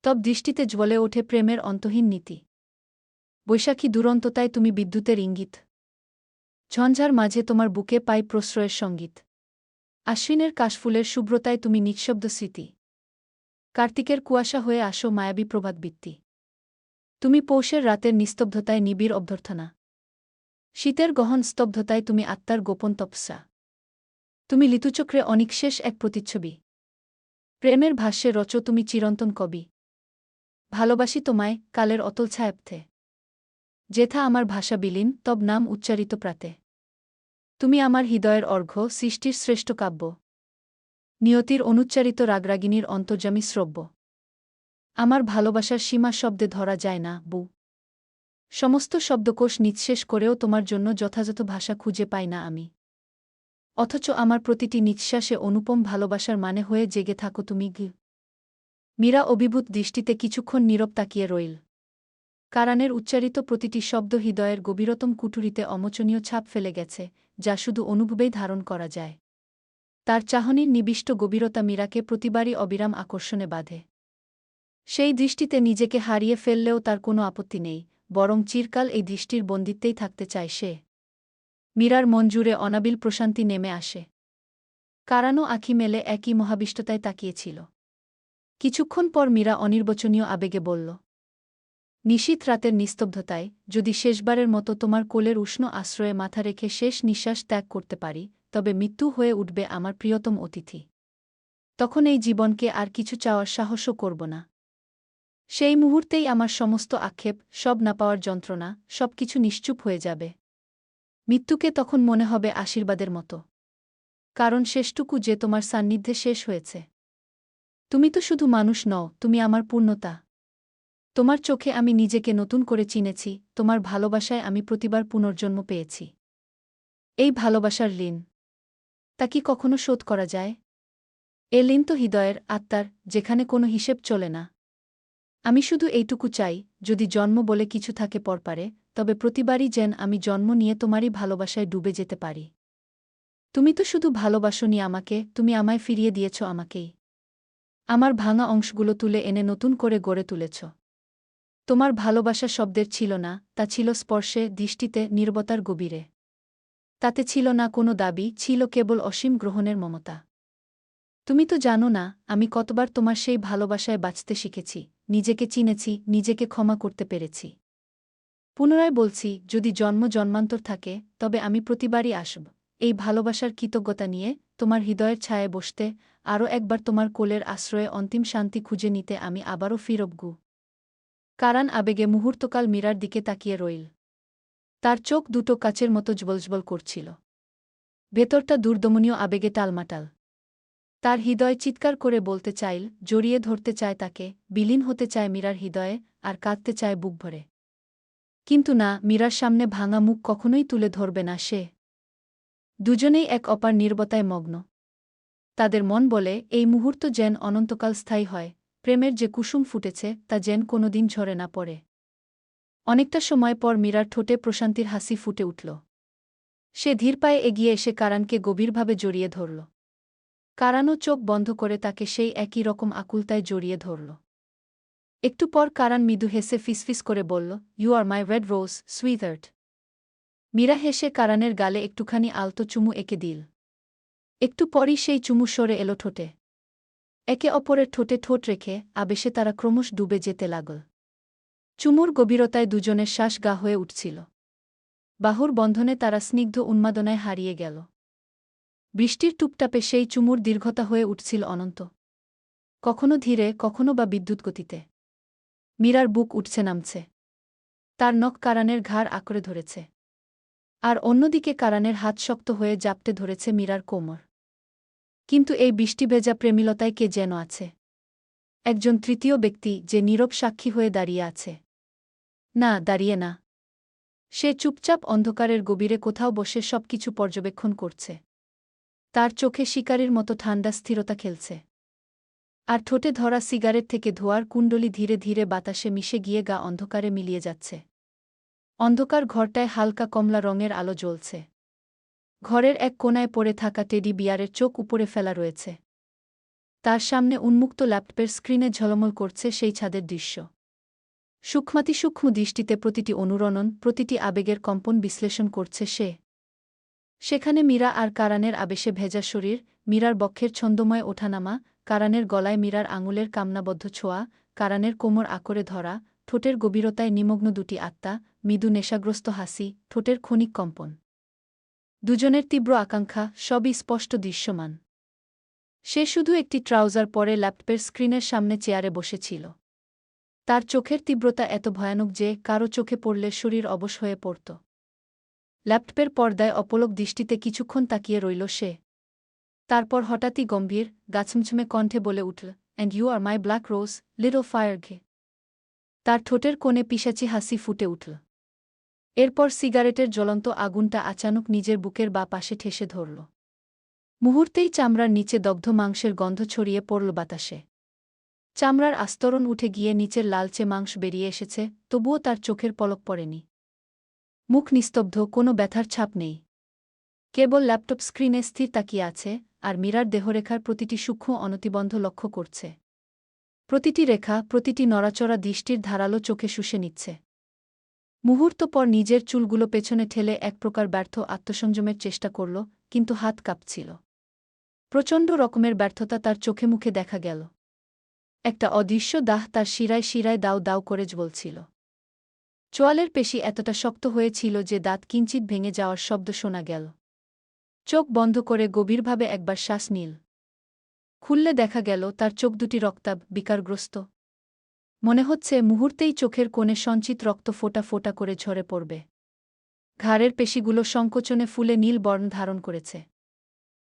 তব দৃষ্টিতে জ্বলে ওঠে প্রেমের অন্তহীন নীতি। বৈশাখী দুরন্ততায় তুমি বিদ্যুতের ইঙ্গিত। ঝঞ্ঝার মাঝে তোমার বুকে পাই প্রশ্রয়ের সঙ্গীত। আশ্বিনের কাশফুলের শুভ্রতায় তুমি নিঃশব্দ স্মৃতি। কার্তিকের কুয়াশা হয়ে আসো মায়াবী প্রভাতবৃত্তি। তুমি পৌষের রাতের নিস্তব্ধতায় নিবিড় অভ্যর্থনা। শীতের গহন স্তব্ধতায় তুমি আত্মার গোপন তপস্যা। তুমি ঋতুচক্রে অনিঃশেষ এক প্রতিচ্ছবি। প্রেমের ভাষ্যে রচো তুমি চিরন্তন কবি। ভালোবাসি তোমায় কালের অতল ছায়াপথে। যেথা আমার ভাষা বিলীন তব নাম উচ্চারিত প্রাতে। তুমি আমার হৃদয়ের অর্ঘ্য সৃষ্টির শ্রেষ্ঠ কাব্য। নিয়তির অনুচ্চারিত রাগরাগিনীর অন্তর্যামী শ্রব্য। আমার ভালোবাসার সীমা শব্দে ধরা যায় না বু। সমস্ত শব্দকোষ নিঃশেষ করেও তোমার জন্য যথাযথ ভাষা খুঁজে পাই না আমি। অথচ আমার প্রতিটি নিঃশ্বাসে অনুপম ভালোবাসার মানে হয়ে জেগে থাকো তুমি গি। মীরা অভিভূত দৃষ্টিতে কিছুক্ষণ নীরব তাকিয়ে রইল। কারানের উচ্চারিত প্রতিটি শব্দ হৃদয়ের গভীরতম কুঠুরিতে অমোচনীয় ছাপ ফেলে গেছে, যা শুধু অনুভবেই ধারণ করা যায়। তার চাহনির নিবিষ্ট গভীরতা মীরাকে প্রতিবারই অবিরাম আকর্ষণে বাঁধে। সেই দৃষ্টিতে নিজেকে হারিয়ে ফেললেও তার কোনো আপত্তি নেই, বরং চিরকাল এই দৃষ্টির বন্দিত্বেই থাকতে চায় সে। মীরার মন জুড়ে অনাবিল প্রশান্তি নেমে আসে। কারানও আঁখি মেলে একই মহাবিষ্টতায় তাকিয়েছিল। কিছুক্ষণ পর মীরা অনির্বচনীয় আবেগে বলল, নিশীথ রাতের নিস্তব্ধতায় যদি শেষবারের মতো তোমার কোলের উষ্ণ আশ্রয়ে মাথা রেখে শেষ নিঃশ্বাস ত্যাগ করতে পারি, তবে মৃত্যু হয়ে উঠবে আমার প্রিয়তম অতিথি। তখন এই জীবনকে আর কিছু চাওয়ার সাহসও করব না। সেই মুহূর্তেই আমার সমস্ত আক্ষেপ, সব না পাওয়ার যন্ত্রণা, সবকিছু নিশ্চুপ হয়ে যাবে। মৃত্যুকে তখন মনে হবে আশীর্বাদের মতো। কারণ শেষটুকু যে তোমার সান্নিধ্যে শেষ হয়েছে। তুমি তো শুধু মানুষ নও, তুমি আমার পূর্ণতা। তোমার চোখে আমি নিজেকে নতুন করে চিনেছি, তোমার ভালোবাসায় আমি প্রতিবার পুনর্জন্ম পেয়েছি। এই ভালোবাসার ঋণ, তা কি কখনো শোধ করা যায়? এ ঋণ তো হৃদয়ের, আত্মার, যেখানে কোনো হিসেব চলে না। আমি শুধু এইটুকু চাই, যদি জন্ম বলে কিছু থাকে পরপারে, তবে প্রতিবারই যেন আমি জন্ম নিয়ে তোমারই ভালোবাসায় ডুবে যেতে পারি। তুমি তো শুধু ভালোবাসোনি আমাকে, তুমি আমায় ফিরিয়ে দিয়েছ আমাকেই। আমার ভাঙা অংশগুলো তুলে এনে নতুন করে গড়ে তুলেছ। তোমার ভালোবাসা শব্দের ছিল না, তা ছিল স্পর্শে, দৃষ্টিতে, নীরবতার গভীরে। তাতে ছিল না কোনো দাবি, ছিল কেবল অসীম গ্রহণের মমতা। তুমি তো জানো না, আমি কতবার তোমার সেই ভালোবাসায় বাঁচতে শিখেছি, নিজেকে চিনেছি, নিজেকে ক্ষমা করতে পেরেছি। পুনরায় বলছি, যদি জন্ম জন্মান্তর থাকে, তবে আমি প্রতিবারই আসব, এই ভালোবাসার কৃতজ্ঞতা নিয়ে, তোমার হৃদয়ের ছায়ায় বসতে, আরও একবার তোমার কোলের আশ্রয়ে অন্তিম শান্তি খুঁজে নিতে আমি আবারও ফিরবগু। কারান আবেগে মুহূর্তকাল মীরার দিকে তাকিয়ে রইল। তার চোখ দুটো কাচের মতো জ্বলজ্বল করছিল। ভেতরটা দুর্দমনীয় আবেগে টালমাটাল। তার হৃদয় চিৎকার করে বলতে চাইল, জড়িয়ে ধরতে চায় তাকে, বিলীন হতে চায় মীরার হৃদয়ে, আর কাঁদতে চায় বুক ভরে। কিন্তু না, মীরার সামনে ভাঙা মুখ কখনোই তুলে ধরবে না সে। দুজনেই এক অপার নীরবতায় মগ্ন। তাদের মন বলে, এই মুহূর্ত যেন অনন্তকাল স্থায়ী হয়, প্রেমের যে কুসুম ফুটেছে তা যেন কোনোদিন ঝরে না পড়ে। অনেকটা সময় পর মীরার ঠোঁটে প্রশান্তির হাসি ফুটে উঠল। সে ধীর পায়ে এগিয়ে এসে কারানকে গভীরভাবে জড়িয়ে ধরল। কারানও চোখ বন্ধ করে তাকে সেই একই রকম আকুলতায় জড়িয়ে ধরল। একটু পর কারান মৃদু হেসে ফিসফিস করে বলল, you are my red rose, sweetheart. Meera হেসে কারানের গালে একটুখানি আলতো চুমু এঁকে দিল। একটু পরই সেই চুমু সরে এলো ঠোঁটে। একে অপরের ঠোঁটে ঠোঁট রেখে আবেশে তারা ক্রমশ ডুবে যেতে লাগল। চুমুর গভীরতায় দুজনের শ্বাস গা হয়ে উঠছিল। বাহুর বন্ধনে তারা স্নিগ্ধ উন্মাদনায় হারিয়ে গেল। বৃষ্টির টুপটাপে সেই চুমুর দীর্ঘতা হয়ে উঠছিল অনন্ত। কখনো ধীরে, কখনো বা বিদ্যুৎ গতিতে। মীরার বুক উঠছে নামছে। তার নখ কারানের ঘাড় আঁকড়ে ধরেছে। আর অন্যদিকে কারানের হাত শক্ত হয়ে জাপটে ধরেছে মীরার কোমর। কিন্তু এই বৃষ্টিভেজা প্রেমিলতায় কে যেন আছে। একজন তৃতীয় ব্যক্তি যে নীরব সাক্ষী হয়ে দাঁড়িয়ে আছে। না, দাঁড়িয়ে না। সে চুপচাপ অন্ধকারের গভীরে কোথাও বসে সবকিছু পর্যবেক্ষণ করছে। তার চোখে শিকারীর মতো ঠান্ডা স্থিরতা খেলছে। আর ঠোঁটে ধরা সিগারেট থেকে ধোঁয়ার কুণ্ডলি ধীরে ধীরে বাতাসে মিশে গিয়ে গা অন্ধকারে মিলিয়ে যাচ্ছে। অন্ধকার ঘরটায় হালকা কমলা রঙের আলো জ্বলছে। ঘরের এক কোণায় পড়ে থাকা টেডি বিয়ারের চোখ উপরে ফেলা রয়েছে। তার সামনে উন্মুক্ত ল্যাপটপের স্ক্রিনে ঝলমল করছে সেই ছাদের দৃশ্য। সূক্ষ্ম দৃষ্টিতে প্রতিটি অনুরণন, প্রতিটি আবেগের কম্পন বিশ্লেষণ করছে সে। সেখানে মীরা আর কারানের আবেশে ভেজা শরীর, মীরার বক্ষের ছন্দময় ওঠানামা, কারানের গলায় মীরার আঙুলের কামনাবদ্ধ ছোঁয়া, কারানের কোমর আঁকড়ে ধরা, ঠোঁটের গভীরতায় নিমগ্ন দুটি আত্মা, মৃদু নেশাগ্রস্ত হাসি, ঠোঁটের ক্ষণিক কম্পন। দুজনের তীব্র আকাঙ্ক্ষা, সবই স্পষ্ট দৃশ্যমান। সে শুধু একটি ট্রাউজার পরে ল্যাপটপের স্ক্রিনের সামনে চেয়ারে বসেছিল। তার চোখের তীব্রতা এত ভয়ানক যে কারো চোখে পড়লে শরীর অবশ হয়ে পড়ত। ল্যাপটপের পর্দায় অপলক দৃষ্টিতে কিছুক্ষণ তাকিয়ে রইল সে। তারপর হঠাৎই গম্ভীর, গাছমছমে কণ্ঠে বলে উঠল, "and you are my black rose, little fire ঘে।" তার ঠোঁটের কোণে পিশাচি হাসি ফুটে উঠল। এরপর সিগারেটের জ্বলন্ত আগুনটা আচানক নিজের বুকের বা পাশে ঠেসে ধরল। মুহূর্তেই চামড়ার নিচে দগ্ধ মাংসের গন্ধ ছড়িয়ে পড়ল বাতাসে। চামড়ার আস্তরণ উঠে গিয়ে নিচের লালচে মাংস বেরিয়ে এসেছে, তবুও তার চোখের পলক পড়েনি। মুখ নিস্তব্ধ, কোনো ব্যথার ছাপ নেই। কেবল ল্যাপটপ স্ক্রিনে স্থির তাকিয়ে আছে, আর মীরার দেহরেখার প্রতিটি সূক্ষ্ম অনতিবন্ধ লক্ষ্য করছে। প্রতিটি রেখা, প্রতিটি নড়াচড়া দৃষ্টির ধারালো চোখে শুষে নিচ্ছে। মুহূর্ত পর নিজের চুলগুলো পেছনে ঠেলে এক প্রকার ব্যর্থ আত্মসংযমের চেষ্টা করল, কিন্তু হাত কাঁপছিল। প্রচণ্ড রকমের ব্যর্থতা তার চোখে মুখে দেখা গেল। একটা অদৃশ্য দাহ তার শিরায় শিরায় দাউ দাউ করে জ্বলছিল। চোয়ালের পেশি এতটা শক্ত হয়েছিল যে দাঁত কিঞ্চিৎ ভেঙে যাওয়ার শব্দ শোনা গেল। চোখ বন্ধ করে গভীরভাবে একবার শ্বাস নিল। খুললে দেখা গেল তার চোখ দুটি রক্তাভ, বিকারগ্রস্ত। মনে হচ্ছে মুহূর্তেই চোখের কোণে সঞ্চিত রক্ত ফোঁটা ফোঁটা করে ঝরে পড়বে। ঘাড়ের পেশিগুলো সংকোচনে ফুলে নীল বর্ণ ধারণ করেছে।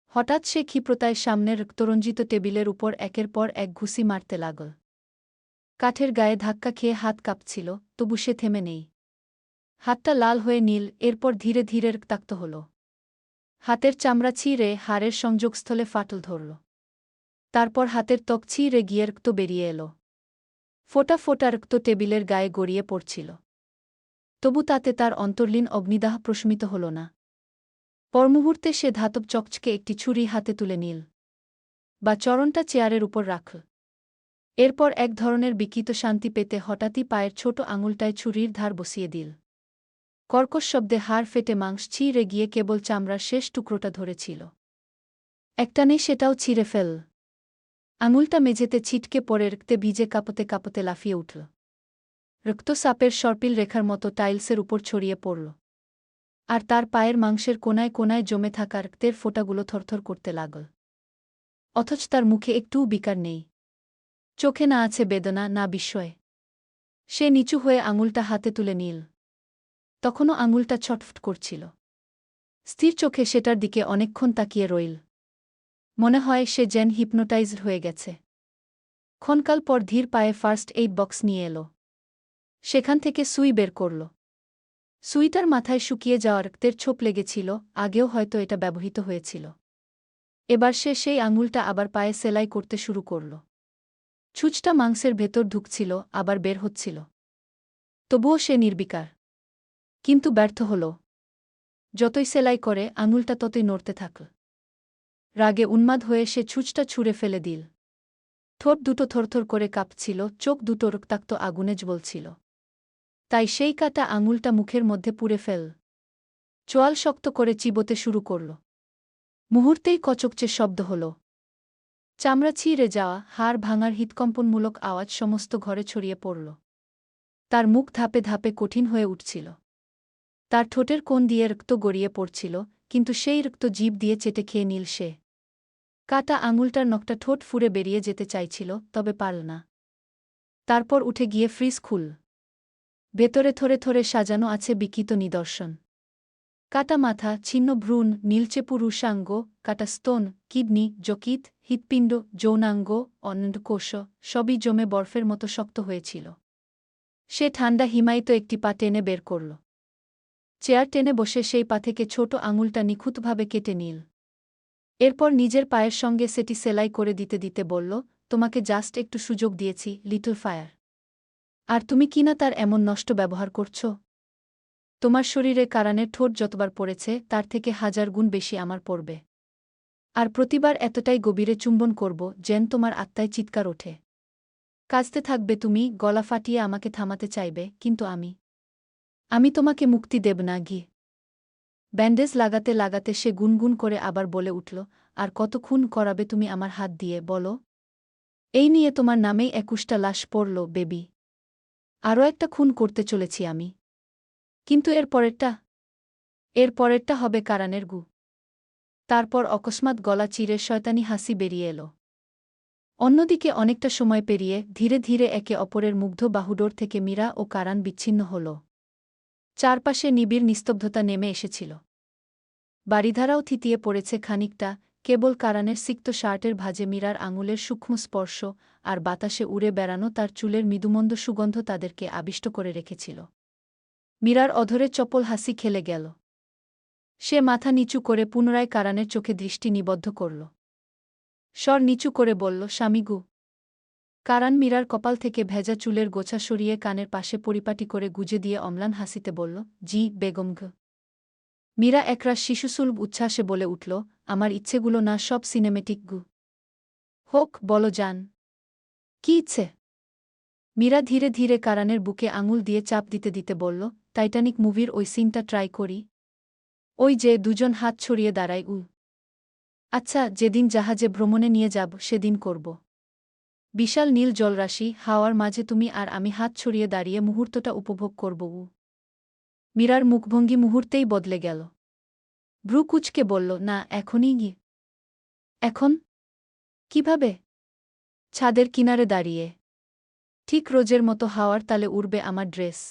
হঠাৎ সে ক্ষিপ্রতায় সামনের রক্তরঞ্জিত টেবিলের উপর একের পর এক ঘুষি মারতে লাগল। কাঠের গায়ে ধাক্কা খেয়ে হাত কাঁপছিল, তবু সে থেমে নেই। হাতটা লাল হয়ে নীল, এরপর ধীরে ধীরে রক্তাক্ত হল। হাতের চামড়া ছিঁড়ে হাড়ের সংযোগস্থলে ফাটল ধরল। তারপর হাতের ত্বক ছিঁড়ে গিয়ে রক্ত বেরিয়ে এল। ফোঁটা ফোঁটা রক্ত টেবিলের গায়ে গড়িয়ে পড়ছিল। তবু তাতে তার অন্তর্লীন অগ্নিদাহ প্রশমিত হল না। পরমুহূর্তে সে ধাতব চকচকে একটি ছুরি হাতে তুলে নিল, বা চরণটা চেয়ারের উপর রাখল। এরপর এক ধরনের বিকৃত শান্তি পেতে হঠাৎই পায়ের ছোট আঙুলটায় ছুরির ধার বসিয়ে দিল। কর্কশ শব্দে হাড় ফেটে মাংস ছিঁড়ে গিয়ে কেবল চামড়ার শেষ টুকরোটা ধরেছিল। একটানে সেটাও ছিঁড়ে ফেল। আঙুলটা মেঝেতে ছিটকে পড়ে রক্তে ভিজে কাঁপতে কাঁপতে লাফিয়ে উঠল। রক্তসাপের সর্পিল রেখার মতো টাইলসের উপর ছড়িয়ে পড়ল। আর তার পায়ের মাংসের কোনায় কোনায় জমে থাকা রক্তের ফোঁটাগুলো থরথর করতে লাগল। অথচ তার মুখে একটুও বিকার নেই। চোখে না আছে বেদনা, না বিস্ময়। সে নিচু হয়ে আঙুলটা হাতে তুলে নিল। তখনও আঙুলটা ছটফট করছিল। স্থির চোখে সেটার দিকে অনেকক্ষণ তাকিয়ে রইল। মনে হয় সে যেন হিপনোটাইজড হয়ে গেছে। ক্ষণকাল পর ধীর পায়ে ফার্স্ট এইড বক্স নিয়ে এল। সেখান থেকে সুই বের করল। সুইটার মাথায় শুকিয়ে যাওয়া রক্তের ছোপ লেগেছিল, আগেও হয়তো এটা ব্যবহৃত হয়েছিল। এবার সে সেই আঙুলটা আবার পায়ে সেলাই করতে শুরু করল। ছুঁচটা মাংসের ভেতর ঢুকছিল, আবার বের হচ্ছিল। তবুও সে নির্বিকার। কিন্তু ব্যর্থ হল। যতই সেলাই করে আঙুলটা ততই নড়তে থাকল। রাগে উন্মাদ হয়ে সে ছুঁচটা ছুঁড়ে ফেলে দিল। ঠোঁট দুটো থরথর করে কাঁপছিল, চোখ দুটো রক্তাক্ত আগুনে জ্বলছিল। তাই সেই কাটা আঙুলটা মুখের মধ্যে পুড়ে ফেল। চোয়াল শক্ত করে চিবোতে শুরু করল। মুহূর্তেই কচকচে শব্দ হল। চামড়া ছিঁড়ে যাওয়া, হাড় ভাঙার হৃৎকম্পনমূলক আওয়াজ সমস্ত ঘরে ছড়িয়ে পড়ল। তার মুখ ধাপে ধাপে কঠিন হয়ে উঠছিল। তার ঠোঁটের কোণ দিয়ে রক্ত গড়িয়ে পড়ছিল, কিন্তু সেই রক্ত জিভ দিয়ে চেটে খেয়ে নিল সে। কাটা আঙুলটার নখটা ঠোঁট ফুঁড়ে বেরিয়ে যেতে চাইছিল, তবে পারল না। তারপর উঠে গিয়ে ফ্রিজ খুল। ভেতরে থরে থরে সাজানো আছে বিকৃত নিদর্শন। কাটা মাথা, ছিন্ন ভ্রূণ, নীলচে পুরুষাঙ্গ, কাটা স্তন, কিডনি, যকৃৎ, হৃৎপিণ্ড, যৌনাঙ্গ, অন্ডকোষ সবই জমে বরফের মতো শক্ত হয়েছিল। সে ঠান্ডা হিমায়িত একটি পা টেনে বের করল। চেয়ার টেনে বসে সেই পা থেকে ছোট আঙুলটা নিখুঁতভাবে কেটে নিল। এরপর নিজের পায়ের সঙ্গে সেটি সেলাই করে দিতে দিতে বলল, তোমাকে জাস্ট একটু সুযোগ দিয়েছি, লিটল ফায়ার। আর তুমি কিনা তার এমন নষ্ট ব্যবহার করছ? তোমার শরীরে কারানের ঠোঁট যতবার পড়েছে তার থেকে 1000 গুণ বেশি আমার পড়বে। আর প্রতিবার এতটাই গভীরে চুম্বন করব যেন তোমার আত্মায় চিৎকার ওঠে। কাঁদতে থাকবে তুমি, গলা ফাটিয়ে আমাকে থামাতে চাইবে, কিন্তু আমি তোমাকে মুক্তি দেব না গি। ব্যান্ডেজ লাগাতে লাগাতে সে গুনগুন করে আবার বলে উঠল, আর কত খুন করাবে তুমি আমার হাত দিয়ে, বলো? এই নিয়ে তোমার নামেই 21টা লাশ পড়ল, বেবি। আরও একটা খুন করতে চলেছি আমি। কিন্তু এর পরেরটা হবে কারানের গু। তারপর অকস্মাৎ গলা চিরে শয়তানি হাসি বেরিয়ে এল। অন্যদিকে অনেকটা সময় পেরিয়ে ধীরে ধীরে একে অপরের মুগ্ধ বাহুডোর থেকে মীরা ও কারান বিচ্ছিন্ন হল। চারপাশে নিবিড় নিস্তব্ধতা নেমে এসেছিল। বাড়িধারাও থিতিয়ে পড়েছে খানিকটা, কেবল কারানের সিক্ত শার্টের ভাঁজে মীরার আঙুলের সূক্ষ্ম স্পর্শ আর বাতাসে উড়ে বেড়ানো তার চুলের মৃদুমন্দ সুগন্ধ তাদেরকে আবিষ্ট করে রেখেছিল। মীরার অধরে চপল হাসি খেলে গেল। সে মাথা নিচু করে পুনরায় কারানের চোখে দৃষ্টি নিবদ্ধ করল। স্বর নিচু করে বলল, স্বামীগু। কারান মীরার কপাল থেকে ভেজা চুলের গোছা সরিয়ে কানের পাশে পরিপাটি করে গুজে দিয়ে অম্লান হাসিতে বলল, জি বেগম গ। মীরা একরাশ শিশুসুলভ উচ্ছ্বাসে বলে উঠল, আমার ইচ্ছেগুলো না সব সিনেমেটিক গু। হোক, বলো জান। কি ইচ্ছে? মীরা ধীরে ধীরে কারানের বুকে আঙুল দিয়ে চাপ দিতে দিতে বলল, টাইটানিক মুভির ওই সিনটা ট্রাই করি। ওই যে দুজন হাত ছড়িয়ে দাঁড়ায় আচ্ছা, যেদিন জাহাজে ভ্রমণে নিয়ে যাব সেদিন করব। বিশাল নীল জলরাশি, হাওয়ার মাঝে তুমি আর আমি হাত ছড়িয়ে দাঁড়িয়ে মুহূর্তটা উপভোগ করব। মীরার মুখভঙ্গি মুহূর্তেই বদলে গেল। ভ্রু কুচকে বলল, না, এখনই গি। এখন? কিভাবে? ছাদের কিনারে দাঁড়িয়ে। ঠিক রোজের মতো হাওয়ার তালে উড়বে আমার ড্রেস।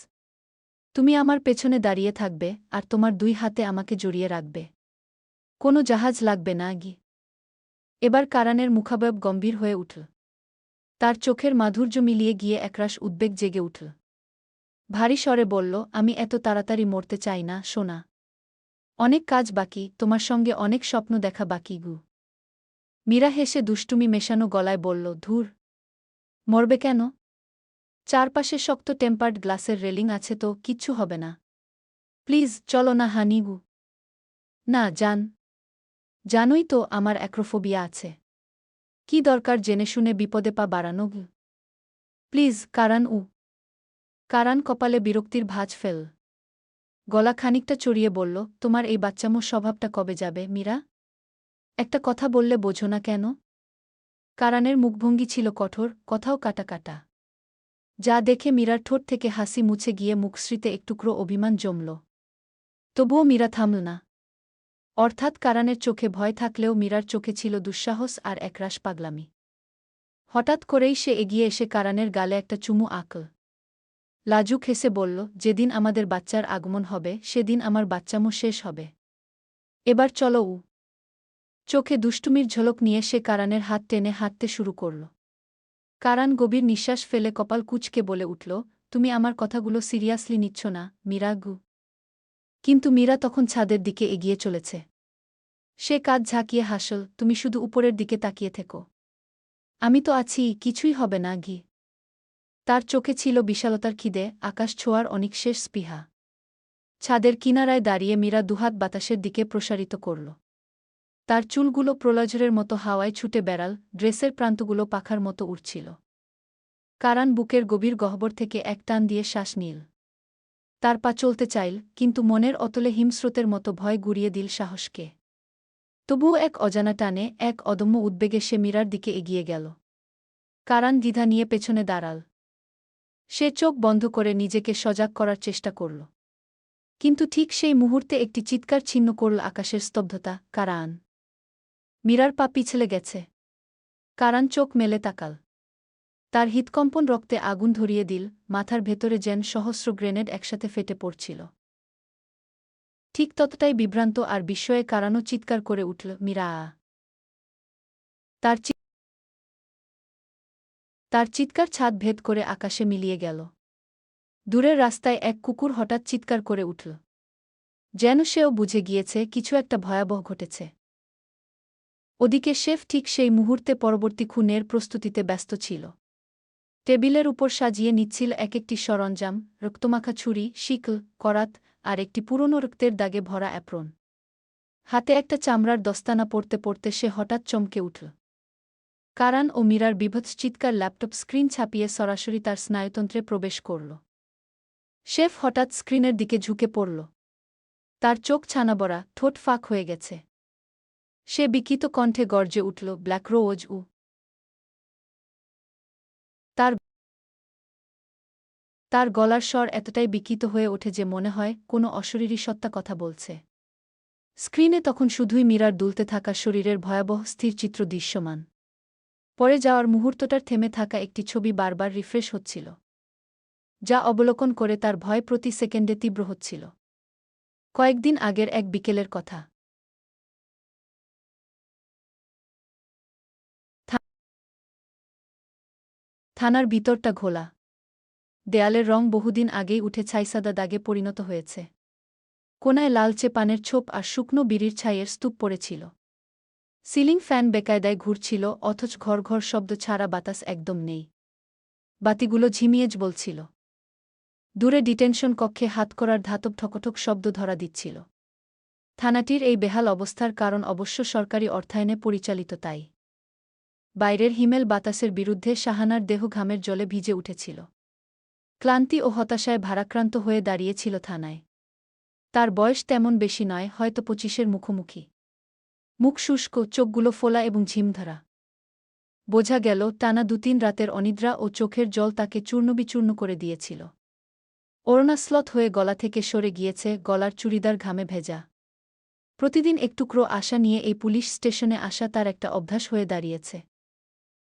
তুমি আমার পেছনে দাঁড়িয়ে থাকবে আর তোমার 2 হাতে আমাকে জড়িয়ে রাখবে। কোনো জাহাজ লাগবে না গি। এবার কারানের মুখাবয়ব গম্ভীর হয়ে উঠল। তার চোখের মাধুর্য মিলিয়ে গিয়ে একরাশ উদ্বেগ জেগে উঠল। ভারী স্বরে বলল, আমি এত তাড়াতাড়ি মরতে চাই না, সোনা। অনেক কাজ বাকি, তোমার সঙ্গে অনেক স্বপ্ন দেখা বাকি গু। মীরা হেসে দুষ্টুমি মেশানো গলায় বলল, ধুর। মরবে কেন? চারপাশে শক্ত টেম্পার্ড গ্লাসের রেলিং আছে তো, কিচ্ছু হবে না। প্লিজ চলো না হানি গু। না, জান। জানোই তো আমার অ্যাক্রোফোবিয়া আছে। কি দরকার জেনে শুনে বিপদে পা বাড়ানো গু। প্লিজ কারান কপালে বিরক্তির ভাঁজ ফেল। গলা খানিকটা চড়িয়ে বলল, তোমার এই বাচ্চামো স্বভাবটা কবে যাবে, মীরা? একটা কথা বললে বোঝো না কেন? কারানের মুখভঙ্গি ছিল কঠোর, কথাও কাটা কাটা। যা দেখে মীরার ঠোঁট থেকে হাসি মুছে গিয়ে মুখশ্রীতে একটুকরো অভিমান জমল। তবুও মীরা থামল না। অর্থাৎ কারানের চোখে ভয় থাকলেও মীরার চোখে ছিল দুঃসাহস আর একরাশ পাগলামি। হঠাৎ করেই সে এগিয়ে এসে কারানের গালে একটা চুমু আঁকল। লাজুক হেসে বলল, যেদিন আমাদের বাচ্চার আগমন হবে সেদিন আমার বাচ্চামো শেষ হবে। এবার চলো। চোখে দুষ্টুমির ঝলক নিয়ে সে কারানের হাত টেনে হাঁটতে শুরু করল। কারান গভীর নিঃশ্বাস ফেলে কপাল কুঁচকে বলে উঠল, তুমি আমার কথাগুলো সিরিয়াসলি নিচ্ছ না, মীরা গু। কিন্তু মীরা তখন ছাদের দিকে এগিয়ে চলেছে। সে কাঁধ ঝাঁকিয়ে হাসল, তুমি শুধু উপরের দিকে তাকিয়ে থেকো। আমি তো আছি, কিছুই হবে না গি। তার চোখে ছিল বিশালতার খিদে, আকাশ ছোঁয়ার অনিঃশেষ স্পৃহা। ছাদের কিনারায় দাঁড়িয়ে মীরা দুহাত বাতাসের দিকে প্রসারিত করল। তার চুলগুলো প্রলয়ঝড়ের মতো হাওয়ায় ছুটে বেড়াল, ড্রেসের প্রান্তগুলো পাখার মতো উড়ছিল। কারান বুকের গভীর গহ্বর থেকে এক টান দিয়ে শ্বাস নিল। তার পা চলতে চাইল, কিন্তু মনের অতলে হিমস্রোতের মতো ভয় গুড়িয়ে দিল সাহসকে। তবুও এক অজানা টানে, এক অদম্য উদ্বেগে সে মীরার দিকে এগিয়ে গেল। কারান দ্বিধা নিয়ে পেছনে দাঁড়াল। সে চোখ বন্ধ করে নিজেকে সজাগ করার চেষ্টা করল। কিন্তু ঠিক সেই মুহূর্তে একটি চিৎকার ছিন্ন করল আকাশের স্তব্ধতা, কারান! মীরার পা পিছলে গেছে। কারান চোখ মেলে তাকাল। তার হৃৎকম্পন রক্তে আগুন ধরিয়ে দিল, মাথার ভেতরে যেন সহস্র গ্রেনেড একসাথে ফেটে পড়ছিল। ঠিক ততটাই বিভ্রান্ত আর বিস্ময়ে কারানও চিৎকার করে উঠল, মীরা! তার চিৎকার ছাদ ভেদ করে আকাশে মিলিয়ে গেল। দূরের রাস্তায় এক কুকুর হঠাৎ চিৎকার করে উঠল। যেন সেও বুঝে গিয়েছে কিছু একটা ভয়াবহ ঘটেছে। ওদিকে শেফ ঠিক সেই মুহূর্তে পরবর্তী খুনের প্রস্তুতিতে ব্যস্ত ছিল। টেবিলের উপর সাজিয়ে নিচ্ছিল এক একটি সরঞ্জাম, রক্তমাখা ছুরি, শিকল, করাত আর একটি পুরনো রক্তের দাগে ভরা অ্যাপ্রন। হাতে একটা চামড়ার দস্তানা পড়তে পড়তে সে হঠাৎ চমকে উঠল। কারান ও মীরার বিভৎস চিৎকার ল্যাপটপ স্ক্রিন ছাপিয়ে সরাসরি তার স্নায়ুতন্ত্রে প্রবেশ করল। শেফ হঠাৎ স্ক্রিনের দিকে ঝুঁকে পড়ল। তার চোখ ছানাবড়া, ঠোঁট ফাঁক হয়ে গেছে। সে বিকিত কণ্ঠে গর্জে উঠল, ব্ল্যাক রোজ উ। তার গলার স্বর এতটাই বিকিত হয়ে ওঠে যে মনে হয় কোনো অশরীরী সত্তা কথা বলছে। স্ক্রিনে তখন শুধুই মীরার দুলতে থাকা শরীরের ভয়াবহ স্থির চিত্র দৃশ্যমান। পরে যাওয়ার মুহূর্তটার থেমে থাকা একটি ছবি বারবার রিফ্রেশ হচ্ছিল, যা অবলোকন করে তার ভয় প্রতি সেকেন্ডে তীব্র হচ্ছিল। কয়েকদিন আগের এক বিকেলের কথা। থানার ভিতরটা ঘোলা। দেয়ালের রং বহুদিন আগেই উঠে ছাইসাদা দাগে পরিণত হয়েছে। কোনায় লালচে পানের ছোপ আর শুকনো বিড়ির ছাইয়ের স্তূপ পড়েছিল। সিলিং ফ্যান বেকায়দায় ঘুরছিল, অথচ ঘর ঘর শব্দ ছাড়া বাতাস একদম নেই। বাতিগুলো ঝিমিয়ে জ্বলছিল। দূরে ডিটেনশন কক্ষে হাতকড়ার ধাতব ঠকঠক শব্দ ধরা দিচ্ছিল। থানাটির এই বেহাল অবস্থার কারণ অবশ্য সরকারি অর্থায়নে পরিচালিত, তাই বাইরের হিমেল বাতাসের বিরুদ্ধে শাহানার দেহ ঘামের জলে ভিজে উঠেছিল। ক্লান্তি ও হতাশায় ভারাক্রান্ত হয়ে দাঁড়িয়েছিল থানায়। তার বয়স তেমন বেশি নয়, হয়তো 25-এর মুখোমুখি। মুখ শুষ্ক, চোখগুলো ফোলা এবং ঝিমধরা। বোঝা গেল টানা 2-3 রাতের অনিদ্রা ও চোখের জল তাকে চূর্ণবিচূর্ণ করে দিয়েছিল। ওড়না স্লথ হয়ে গলা থেকে সরে গিয়েছে, গলার চুড়িদার ঘামে ভেজা। প্রতিদিন একটুকরো আশা নিয়ে এই পুলিশ স্টেশনে আসা তার একটা অভ্যাস হয়ে দাঁড়িয়েছে।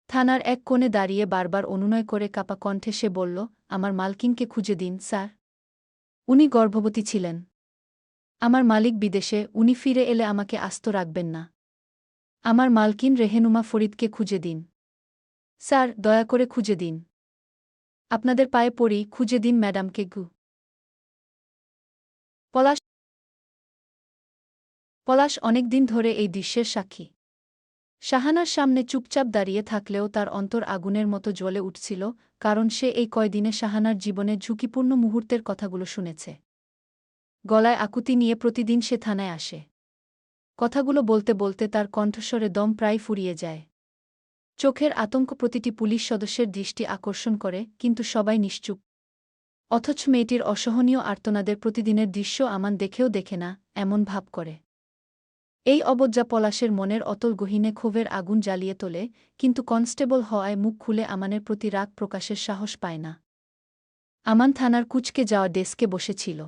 থানার এক কোণে দাঁড়িয়ে বারবার অনুনয় করে কাপা কণ্ঠে সে বলল, আমার মালকিনকে খুঁজে দিন স্যার। উনি গর্ভবতী ছিলেন। আমার মালিক বিদেশে, উনি ফিরে এলে আমাকে আস্ত রাখবেন না। আমার মালকিন রেহেনুমা ফরিদকে খুঁজে দিন স্যার, দয়া করে খুঁজে দিন। আপনাদের পায়ে পড়ি, খুঁজে দিন ম্যাডামকে গু। পলাশ পলাশ অনেক দিন ধরে এই দৃশ্যের সাক্ষী। শাহানার সামনে চুপচাপ দাঁড়িয়ে থাকলেও তার অন্তর আগুনের মতো জ্বলে উঠছিল, কারণ সে এই কয়দিনে শাহানার জীবনের ঝুঁকিপূর্ণ মুহূর্তের কথাগুলো শুনেছে। গলায় আকুতি নিয়ে প্রতিদিন সে থানায় আসে। কথাগুলো বলতে বলতে তার কণ্ঠস্বরে দম প্রায় ফুরিয়ে যায়। চোখের আতঙ্ক প্রতিটি পুলিশ সদস্যের দৃষ্টি আকর্ষণ করে, কিন্তু সবাই নিশ্চুপ। অথচ মেয়েটির অসহনীয় আর্তনাদের প্রতিদিনের দৃশ্য আমান দেখেও দেখে না, এমন ভাব করে। এই অবজ্ঞা পলাশের মনের অতল গহীনে ক্ষোভের আগুন জ্বালিয়ে তোলে, কিন্তু কনস্টেবল হওয়ায় মুখ খুলে আমানের প্রতি রাগ প্রকাশের সাহস পায় না। আমান থানার কুঁচকে যাওয়া ডেস্কে বসেছিল।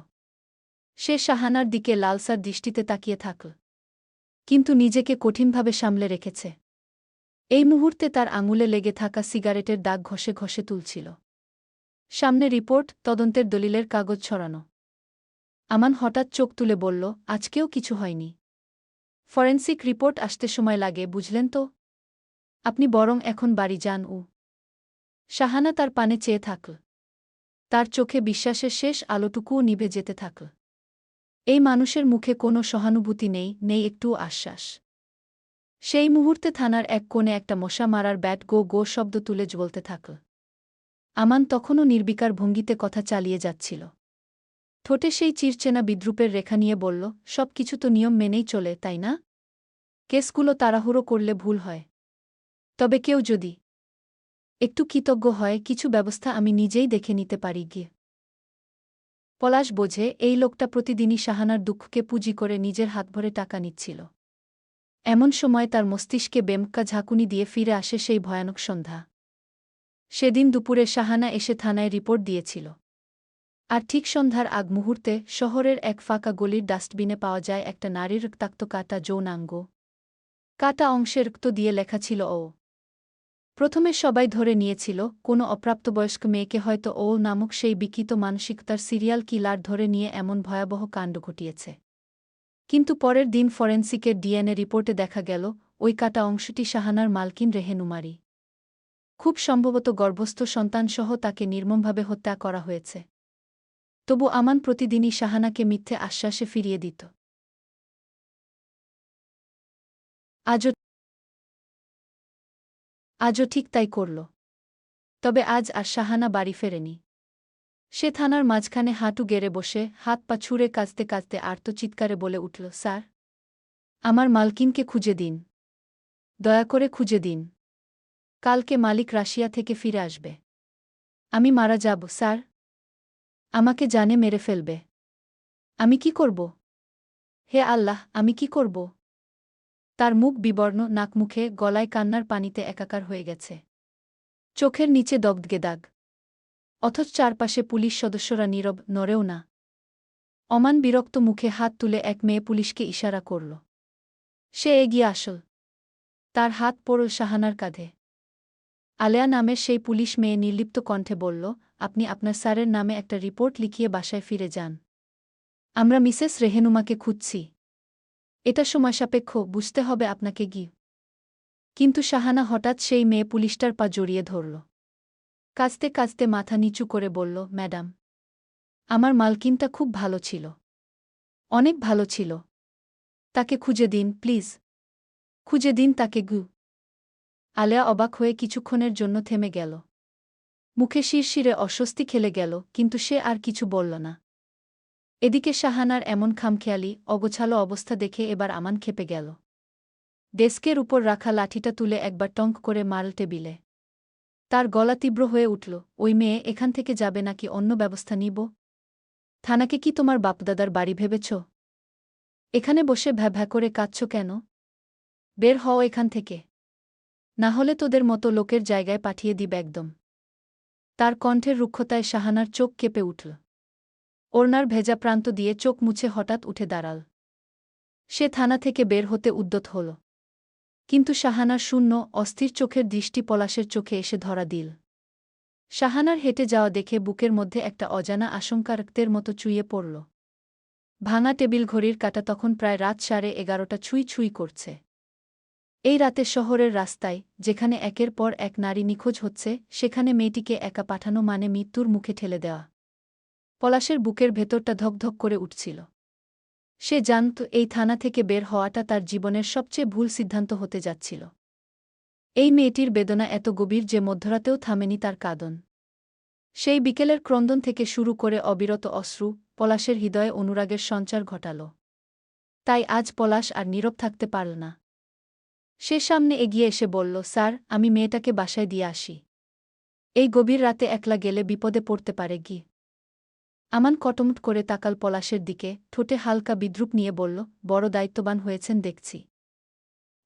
সে শাহানার দিকে লালসার দৃষ্টিতে তাকিয়ে থাকল, কিন্তু নিজেকে কঠিনভাবে সামলে রেখেছে। এই মুহূর্তে তার আঙুলে লেগে থাকা সিগারেটের দাগ ঘষে ঘষে তুলছিল। সামনে রিপোর্ট, তদন্তের দলিলের কাগজ ছড়ানো। আমান হঠাৎ চোখ তুলে বলল, আজকেও কিছু হয়নি। ফরেন্সিক রিপোর্ট আসতে সময় লাগে, বুঝলেন তো। আপনি বরং এখন বাড়ি যান। শাহানা তার পানে চেয়ে থাকল। তার চোখে বিশ্বাসের শেষ আলোটুকুও নিভে যেতে থাকল। এই মানুষের মুখে কোনো সহানুভূতি নেই, নেই একটুও আশ্বাস। সেই মুহূর্তে থানার এক কোণে একটা মশা মারার ব্যাট গো গো শব্দ তুলে জ্বলতে থাকল। আমান তখনও নির্বিকার ভঙ্গিতে কথা চালিয়ে যাচ্ছিল। ঠোঁটে সেই চিরচেনা বিদ্রূপের রেখা নিয়ে বলল, সব কিছু তো নিয়ম মেনেই চলে, তাই না? কেসগুলো তাড়াহুড়ো করলে ভুল হয়। তবে কেউ যদি একটু কৃতজ্ঞ হয়, কিছু ব্যবস্থা আমি নিজেই দেখে নিতে পারি গিয়ে। পলাশ বোঝে এই লোকটা প্রতিদিনই শাহানার দুঃখকে পুঁজি করে নিজের হাত ভরে টাকা নিচ্ছিল। এমন সময় তার মস্তিষ্কে বেমক্কা ঝাঁকুনি দিয়ে ফিরে আসে সেই ভয়ানক সন্ধ্যা। সেদিন দুপুরে শাহানা এসে থানায় রিপোর্ট দিয়েছিল। আর ঠিক সন্ধ্যার আগ মুহূর্তে শহরের এক ফাঁকা গলির ডাস্টবিনে পাওয়া যায় একটা নারীর রক্তাক্ত কাটা যৌনাঙ্গ। কাটা অংশে রক্ত দিয়ে লেখা ছিল ও। প্রথমে সবাই ধরে নিয়েছিল কোনো অপ্রাপ্তবয়স্ক মেয়েকে হয়তো ও নামক সেই বিকৃত মানসিকতার সিরিয়াল কিলার ধরে নিয়ে এমন ভয়াবহ কাণ্ড ঘটিয়েছে। কিন্তু পরের দিন ফরেনসিকের ডিএনএ রিপোর্টে দেখা গেল ওই কাটা অংশটি শাহানার মালকিন রেহেনুমারি। খুব সম্ভবত গর্ভস্থ সন্তানসহ তাকে নির্মমভাবে হত্যা করা হয়েছে। তবু আমান প্রতিদিনই শাহানাকে মিথ্যে আশ্বাসে ফিরিয়ে দিত। আজও ঠিক তাই করল। তবে আজ আর শাহানা বাড়ি ফেরেনি। সে থানার মাঝখানে হাঁটু গেড়ে বসে হাত পা ছুঁড়ে কাঁচতে কাঁচতে আর্তচিৎকারে বলে উঠল, স্যার, আমার মালকিনকে খুঁজে দিন, দয়া করে খুঁজে দিন। কালকে মালিক রাশিয়া থেকে ফিরে আসবে। আমি মারা যাব স্যার। আমাকে জানে মেরে ফেলবে। আমি কি করব? হে আল্লাহ, আমি কি করব? তার মুখ বিবর্ণ, নাক মুখে গলায় কান্নার পানিতে একাকার হয়ে গেছে। চোখের নিচে দগদগে দাগ। অথচ চারপাশে পুলিশ সদস্যরা নীরব, নড়েও না। অমান বিরক্ত মুখে হাত তুলে এক মেয়ে পুলিশকে ইশারা করল। সে এগিয়ে আসল। তার হাত পড়ল শাহানার কাঁধে। আলেয়া নামের সেই পুলিশ মেয়ে নির্লিপ্ত কণ্ঠে বলল, আপনি আপনার স্যারের নামে একটা রিপোর্ট লিখিয়ে বাসায় ফিরে যান। আমরা মিসেস রেহেনুমাকে খুঁজছি। এটা সময়সাপেক্ষ, বুঝতে হবে আপনাকে কিন্তু শাহানা হঠাৎ সেই মেয়ে পুলিশটার পা জড়িয়ে ধরল। কাঁচতে কাঁচতে মাথা নিচু করে বলল, ম্যাডাম, আমার মালকিনটা খুব ভালো ছিল, অনেক ভালো ছিল। তাকে খুঁজে দিন প্লিজ, খুঁজে দিন তাকে আলেয়া অবাক হয়ে কিছুক্ষণের জন্য থেমে গেল। মুখে শিরশিরে অস্বস্তি খেলে গেল, কিন্তু সে আর কিছু বলল না। এদিকে শাহানার এমন খামখেয়ালি অগোছালো অবস্থা দেখে এবার আমান খেপে গেল। ডেস্কের উপর রাখা লাঠিটা তুলে একবার টঙ্ক করে মারল টেবিলে। তার গলা তীব্র হয়ে উঠল, ওই মেয়ে এখান থেকে যাবে নাকি অন্য ব্যবস্থা নিব? থানাকে কি তোমার বাপদাদার বাড়ি ভেবেছ? এখানে বসে ভ্যা করে কাঁদছ কেন? বের হও এখান থেকে, না হলে তোদের মতো লোকের জায়গায় পাঠিয়ে দিব একদম। তার কণ্ঠের রুক্ষতায় শাহানার চোখ কেঁপে উঠল। ওড়নার ভেজা প্রান্ত দিয়ে চোখ মুছে হঠাৎ উঠে দাঁড়াল। সে থানা থেকে বের হতে উদ্যত হল। কিন্তু শাহানার শূন্য অস্থির চোখের দৃষ্টি পলাশের চোখে এসে ধরা দিল। শাহানার হেঁটে যাওয়া দেখে বুকের মধ্যে একটা অজানা আশঙ্কা রক্তের মতো চুইয়ে পড়ল। ভাঙা টেবিল ঘড়ির কাঁটা তখন প্রায় রাত 11:30 ছুঁই ছুঁই করছে। এই রাতে শহরের রাস্তায়, যেখানে একের পর এক নারী নিখোঁজ হচ্ছে, সেখানে মেয়েটিকে একা পাঠানো মানে মৃত্যুর মুখে ঠেলে দেওয়া। পলাশের বুকের ভেতরটা ধকধক করে উঠছিল। সে জানত এই থানা থেকে বের হওয়াটা তার জীবনের সবচেয়ে ভুল সিদ্ধান্ত হতে যাচ্ছিল। এই মেয়েটির বেদনা এত গভীর যে মধ্যরাতেও থামেনি তার কাঁদন। সেই বিকেলের ক্রন্দন থেকে শুরু করে অবিরত অশ্রু পলাশের হৃদয়ে অনুরাগের সঞ্চার ঘটাল। তাই আজ পলাশ আর নীরব থাকতে পারল না। সে সামনে এগিয়ে এসে বলল, স্যার, আমি মেয়েটাকে বাসায় দিয়ে আসি। এই গভীর রাতে একলা গেলে বিপদে পড়তে পারে আমান কটমট করে তাকাল পলাশের দিকে, ঠোঁটে হালকা বিদ্রুপ নিয়ে বলল, বড় দায়িত্ববান হয়েছেন দেখছি।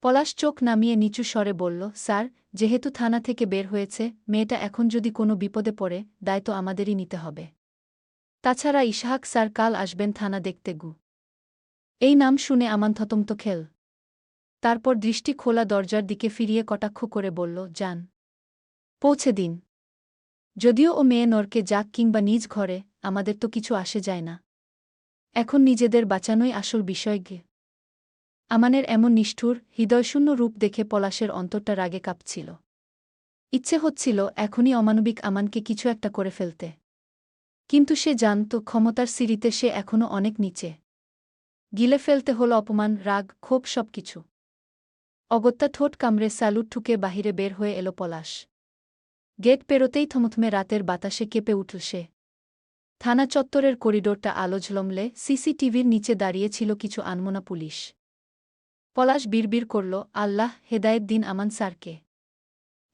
পলাশ চোখ নামিয়ে নিচু স্বরে বলল, স্যার, যেহেতু থানা থেকে বের হয়েছে, মেয়েটা এখন যদি কোনো বিপদে পড়ে, দায়িত্ব আমাদেরই নিতে হবে। তাছাড়া ইসহাক স্যার কাল আসবেন থানা দেখতে এই নাম শুনে আমান থতমত খেল। তারপর দৃষ্টি খোলা দরজার দিকে ফিরিয়ে কটাক্ষ করে বলল, যান, পৌঁছে দিন। যদিও ও মেয়ে নরকে যাক কিংবা নিজ ঘরে, আমাদের তো কিছু আসে যায় না। এখন নিজেদের বাঁচানোই আসল বিষয় আমানের এমন নিষ্ঠুর হৃদয়শূন্য রূপ দেখে পলাশের অন্তরটা রাগে কাঁপছিল। ইচ্ছে হচ্ছিল এখনই অমানবিক আমানকে কিছু একটা করে ফেলতে। কিন্তু সে জানত ক্ষমতার সিঁড়িতে সে এখনও অনেক নিচে। গিলে ফেলতে হল অপমান, রাগ, ক্ষোভ সবকিছু। অগত্যা ঠোঁট কামড়ে স্যালুট ঠুকে বাহিরে বের হয়ে এল পলাশ। গেট পেরোতেই থমথমে রাতের বাতাসে কেঁপে উঠল সে। থানা চত্বরের করিডোরটা আলো ঝলমলে, সিসিটিভির নিচে দাঁড়িয়ে ছিল কিছু আনমনা পুলিশ। পলাশ বিড়বিড় করল, আল্লাহ, হেদায়েত দিন আমান স্যারকে।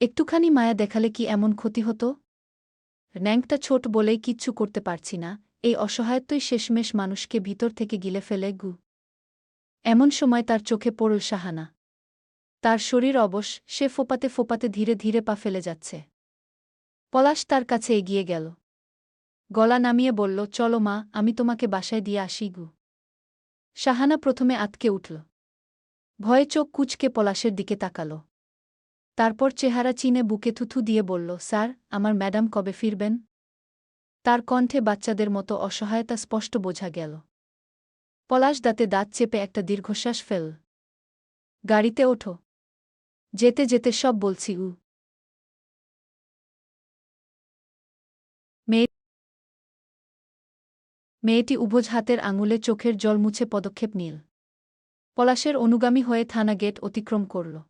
একটুখানি মায়া দেখালে কি এমন ক্ষতি হতো? ন্যাংটা ছোট বলেই কিচ্ছু করতে পারছি না, এই অসহায়ত্বই শেষমেশ মানুষকে ভিতর থেকে গিলে ফেলে এমন সময় তার চোখে পড়ল শাহানা। তার শরীর অবশ, সে ফোপাতে ফোপাতে ধীরে ধীরে পা ফেলে যাচ্ছে। পলাশ তার কাছে এগিয়ে গেল। গলা নামিয়ে বলল, চলো মা, আমি তোমাকে বাসায় দিয়ে আসি গু। শাহানা প্রথমে আঁতকে উঠল। ভয়ে চোখ কুঁচকে পলাশের দিকে তাকাল। তারপর চেহারা চিনে বুকে থুথু দিয়ে বলল, স্যার, আমার ম্যাডাম কবে ফিরবেন? তার কণ্ঠে বাচ্চাদের মতো অসহায়তা স্পষ্ট বোঝা গেল। পলাশ দাঁতে দাঁত চেপে একটা দীর্ঘশ্বাস ফেল। গাড়িতে ওঠো। যেতে যেতে সব বলছি উ। মেয়েটি উভোজ হাতের আঙুলে চোখের জল মুছে পদক্ষেপ নিল। পলাশের অনুগামী হয়ে থানা গেট অতিক্রম করল।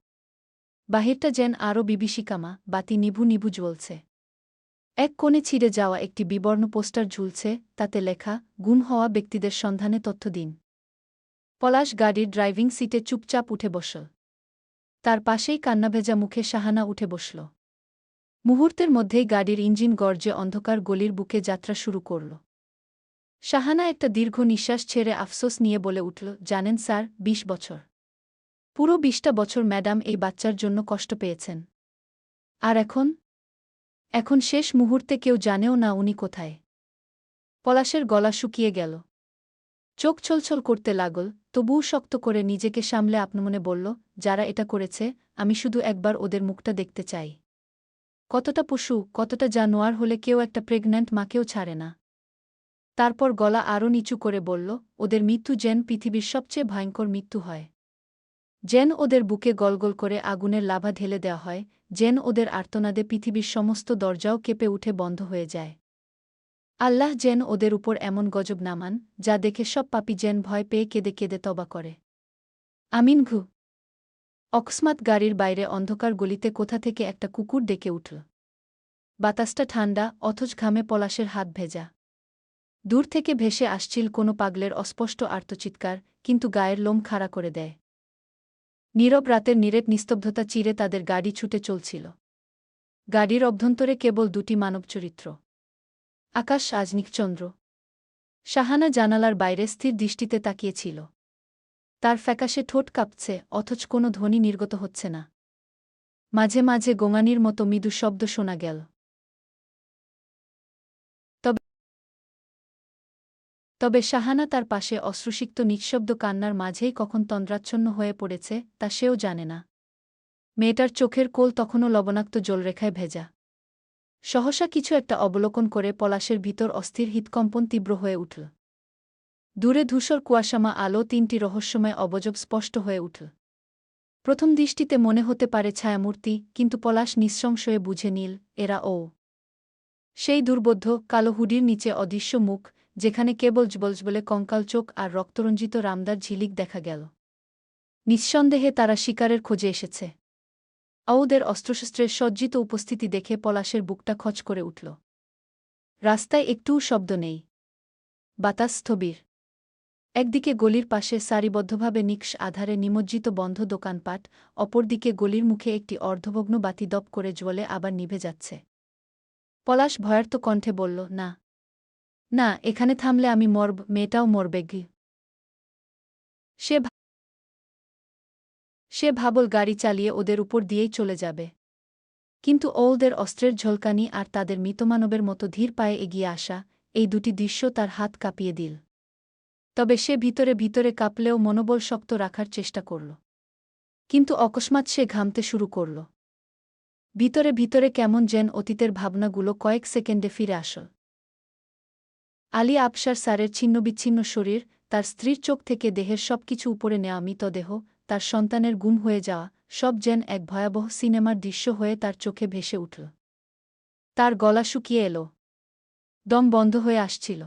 বাহিরটা যেন আরও বিভীষিকামা, বাতি নিভু নিভু জ্বলছে। এক কোণে ছিঁড়ে যাওয়া একটি বিবর্ণ পোস্টার ঝুলছে, তাতে লেখা, গুম হওয়া ব্যক্তিদের সন্ধানে তথ্য দিন। পলাশ গাড়ির ড্রাইভিং সিটে চুপচাপ উঠে বসল। তার পাশেই কান্নাভেজা মুখে শাহানা উঠে বসল। মুহূর্তের মধ্যেই গাড়ির ইঞ্জিন গর্জে অন্ধকার গলির বুকে যাত্রা শুরু করল। শাহানা একটা দীর্ঘ নিঃশ্বাস ছেড়ে আফসোস নিয়ে বলে উঠল, জানেন স্যার, ২০ বছর। পুরো ২০টা বছর ম্যাডাম এই বাচ্চার জন্য কষ্ট পেয়েছেন। আর এখন শেষ মুহূর্তে কেউ জানেও না উনি কোথায়। পলাশের গলা শুকিয়ে গেল। চোখ ছলছল করতে লাগল, তবুও শক্ত করে নিজেকে সামলে আপনমনে বলল, যারা এটা করেছে, আমি শুধু একবার ওদের মুখটা দেখতে চাই। কতটা পশু, কতটা জানোয়ার হলে কেউ একটা প্রেগন্যান্ট মাকেও ছাড়ে না। তারপর গলা আরও নিচু করে বলল, ওদের মৃত্যু যেন পৃথিবীর সবচেয়ে ভয়ঙ্কর মৃত্যু হয়। যেন ওদের বুকে গলগল করে আগুনের লাভা ঢেলে দেওয়া হয়, যেন ওদের আর্তনাদে পৃথিবীর সমস্ত দরজাও কেঁপে উঠে বন্ধ হয়ে যায়। আল্লাহ যেন ওদের উপর এমন গজব নামান, যা দেখে সব পাপী যেন ভয় পেয়ে কেঁদে কেঁদে তওবা করে। আমিন ঘু। অকস্মাৎ গাড়ির বাইরে অন্ধকার গলিতে কোথা থেকে একটা কুকুর ডেকে উঠল। বাতাসটা ঠান্ডা, অথচ ঘামে পলাশের হাত ভেজা। দূর থেকে ভেসে আসছিল কোনো পাগলের অস্পষ্ট আর্তচিৎকার, কিন্তু গায়ের লোম খাড়া করে দেয়। নীরব রাতের নিরেট নিস্তব্ধতা চিরে তাদের গাড়ি ছুটে চলছিল। গাড়ির অভ্যন্তরে কেবল দুটি মানবচরিত্র। আকাশ আজ নিশ্চন্দ্র। শাহানা জানালার বাইরে স্থির দৃষ্টিতে তাকিয়েছিল। তার ফ্যাকাশে ঠোঁট কাঁপছে, অথচ কোনো ধ্বনি নির্গত হচ্ছে না। মাঝে মাঝে গোঙানির মতো মৃদু শব্দ শোনা গেল। তবে শাহানা তার পাশে অশ্রুসিক্ত নিঃশব্দ কান্নার মাঝেই কখন তন্দ্রাচ্ছন্ন হয়ে পড়েছে, তা সেও জানে না। মেয়েটার চোখের কোল তখনও লবণাক্ত জলরেখায় ভেজা। সহসা কিছু একটা অবলোকন করে পলাশের ভিতর অস্থির হৃৎকম্পন তীব্র হয়ে উঠল। দূরে ধূসর কুয়াশামা আলো তিনটি রহস্যময় অবয়ব স্পষ্ট হয়ে উঠল। প্রথম দৃষ্টিতে মনে হতে পারে ছায়ামূর্তি, কিন্তু পলাশ নিঃসংশয়ে বুঝে নিল, এরা সেই দুর্বোধ্য কালো হুডির নিচে অদৃশ্য মুখ, যেখানে কেবল জ্বলজ্বলে কঙ্কাল চোখ আর রক্তরঞ্জিত রামদার ঝিলিক দেখা গেল। নিঃসন্দেহে তারা শিকারের খোঁজে এসেছে। ওদের অস্ত্রশস্ত্রের সজ্জিত উপস্থিতি দেখে পলাশের বুকটা খচ করে উঠল। রাস্তায় একটুও শব্দ নেই। বাতাস স্থবির। একদিকে গলির পাশে সারিবদ্ধভাবে নিকষ আধারে নিমজ্জিত বন্ধ দোকানপাট, অপরদিকে গলির মুখে একটি অর্ধভগ্ন বাতি দপ করে জ্বলে আবার নিভে যাচ্ছে। পলাশ ভয়ার্ত কণ্ঠে বলল, না, না, এখানে থামলে আমি মরব, মেয়েটাও মরবে গি। সে ভাবল গাড়ি চালিয়ে ওদের উপর দিয়েই চলে যাবে। কিন্তু ওদের অস্ত্রের ঝলকানি আর তাদের মৃতমানবের মতো ধীর পায়ে এগিয়ে আসা, এই দুটি দৃশ্য তার হাত কাঁপিয়ে দিল। তবে সে ভিতরে ভিতরে কাঁপলেও মনোবল শক্ত রাখার চেষ্টা করল। কিন্তু অকস্মাৎ সে ঘামতে শুরু করল। ভিতরে ভিতরে কেমন যেন অতীতের ভাবনাগুলো কয়েক সেকেন্ডে ফিরে আসল। আলী আফসার স্যারের ছিন্নবিচ্ছিন্ন শরীর, তার স্ত্রীর চোখ থেকে দেহের সবকিছু উপরে নেওয়া মৃতদেহ, তার সন্তানের গুম হয়ে যাওয়া, সব যেন এক ভয়াবহ সিনেমার দৃশ্য হয়ে তার চোখে ভেসে উঠল। তার গলা শুকিয়ে এল। দম বন্ধ হয়ে আসছিল।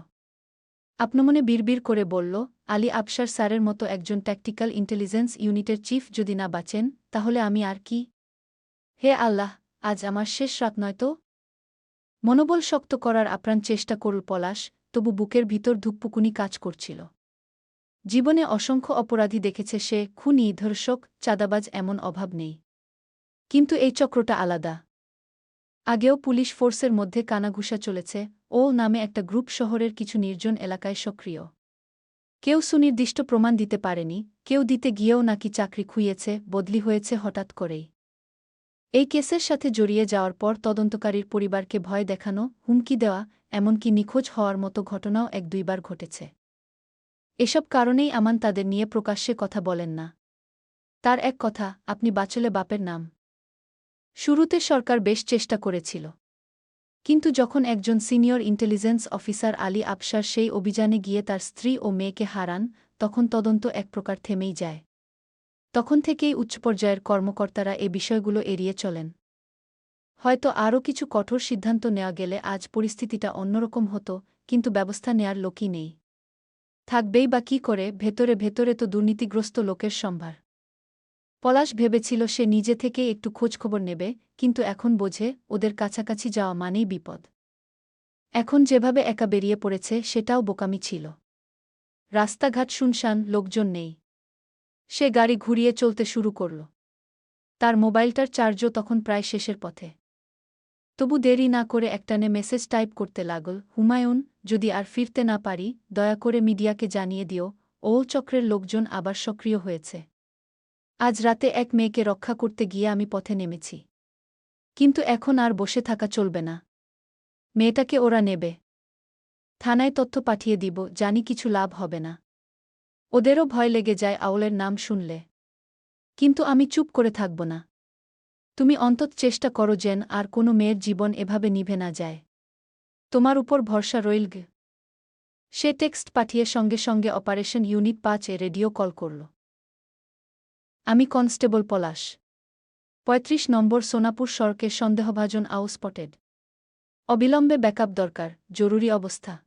আপনমনে বিড়বিড় করে বলল, আলী আফসার স্যারের মতো একজন ট্যাকটিক্যাল ইন্টেলিজেন্স ইউনিটের চিফ যদি না বাঁচেন, তাহলে আমি আর কি? হে আল্লাহ, আজ আমার শেষ রাত নয়তো? মনোবল শক্ত করার আপ্রাণ চেষ্টা করল পলাশ, তবু বুকের ভিতর ধুকপুকুনি কাজ করছিল। জীবনে অসংখ্য অপরাধী দেখেছে সে, খুনি, ধর্ষক, চাঁদাবাজ, এমন অভাব নেই। কিন্তু এই চক্রটা আলাদা। আগেও পুলিশ ফোর্সের মধ্যে কানাঘুষা চলেছে, নামে একটা গ্রুপ শহরের কিছু নির্জন এলাকায় সক্রিয়। কেউ সুনির্দিষ্ট প্রমাণ দিতে পারেনি, কেউ দিতে গিয়েও নাকি চাকরি খুইয়েছে, বদলি হয়েছে হঠাৎ করেই। এই কেসের সাথে জড়িয়ে যাওয়ার পর তদন্তকারীর পরিবারকে ভয় দেখানো, হুমকি দেওয়া, এমনকি নিখোঁজ হওয়ার মতো ঘটনাও ১-২ বার ঘটেছে। এসব কারণেই আমান তাদের নিয়ে প্রকাশ্যে কথা বলেন না। তার এক কথা, আপনি বাঁচলে বাপের নাম। শুরুতে সরকার বেশ চেষ্টা করেছিল। কিন্তু যখন একজন senior intelligence officer Ali Afsar সেই অভিযানে গিয়ে তার স্ত্রী ও মেয়েকে হারান, তখন তদন্ত এক প্রকার থেমেই যায়। তখন থেকেই উচ্চপর্যায়ের কর্মকর্তারা এ বিষয়গুলো এড়িয়ে চলেন। হয়তো আরও কিছু কঠোর সিদ্ধান্ত নেওয়া গেলে আজ পরিস্থিতিটা অন্যরকম হতো, কিন্তু ব্যবস্থা নেয়ার লোকই নেই। থাকবেই বা কী করে, ভেতরে ভেতরে তো দুর্নীতিগ্রস্ত লোকের সম্ভার। পলাশ ভেবেছিল সে নিজে থেকেই একটু খোঁজখবর নেবে, কিন্তু এখন বোঝে ওদের কাছাকাছি যাওয়া মানেই বিপদ। এখন যেভাবে একা বেরিয়ে পড়েছে সেটাও বোকামি ছিল। রাস্তাঘাট শুনশান, লোকজন নেই। সে গাড়ি ঘুরিয়ে চলতে শুরু করল। তার মোবাইলটার চার্জও তখন প্রায় শেষের পথে। তবু দেরি না করে একটানে মেসেজ টাইপ করতে লাগল, হুমায়ুন, যদি আর ফিরতে না পারি, দয়া করে মিডিয়াকে জানিয়ে দিও, ওল চক্রের লোকজন আবার সক্রিয় হয়েছে। আজ রাতে এক মেয়েকে রক্ষা করতে গিয়ে আমি পথে নেমেছি। কিন্তু এখন আর বসে থাকা চলবে না। মেয়েটাকে ওরা নেবে। থানায় তথ্য পাঠিয়ে দিব, জানি কিছু লাভ হবে না। ওদেরও ভয় লেগে যায় আউলের নাম শুনলে। কিন্তু আমি চুপ করে থাকব না। তুমি অন্তত চেষ্টা করো যেন আর কোনো মেয়ের জীবন এভাবে নিভে না যায়। তোমার উপর ভরসা রইল গে। সে টেক্সট পাঠিয়ে সঙ্গে সঙ্গে অপারেশন ইউনিট ৫-এ রেডিও কল করল। আমি কনস্টেবল পলাশ। ৩৫ নম্বর সোনাপুর সড়কে সন্দেহভাজন স্পটেড। অবিলম্বে ব্যাকআপ দরকার, জরুরি অবস্থা।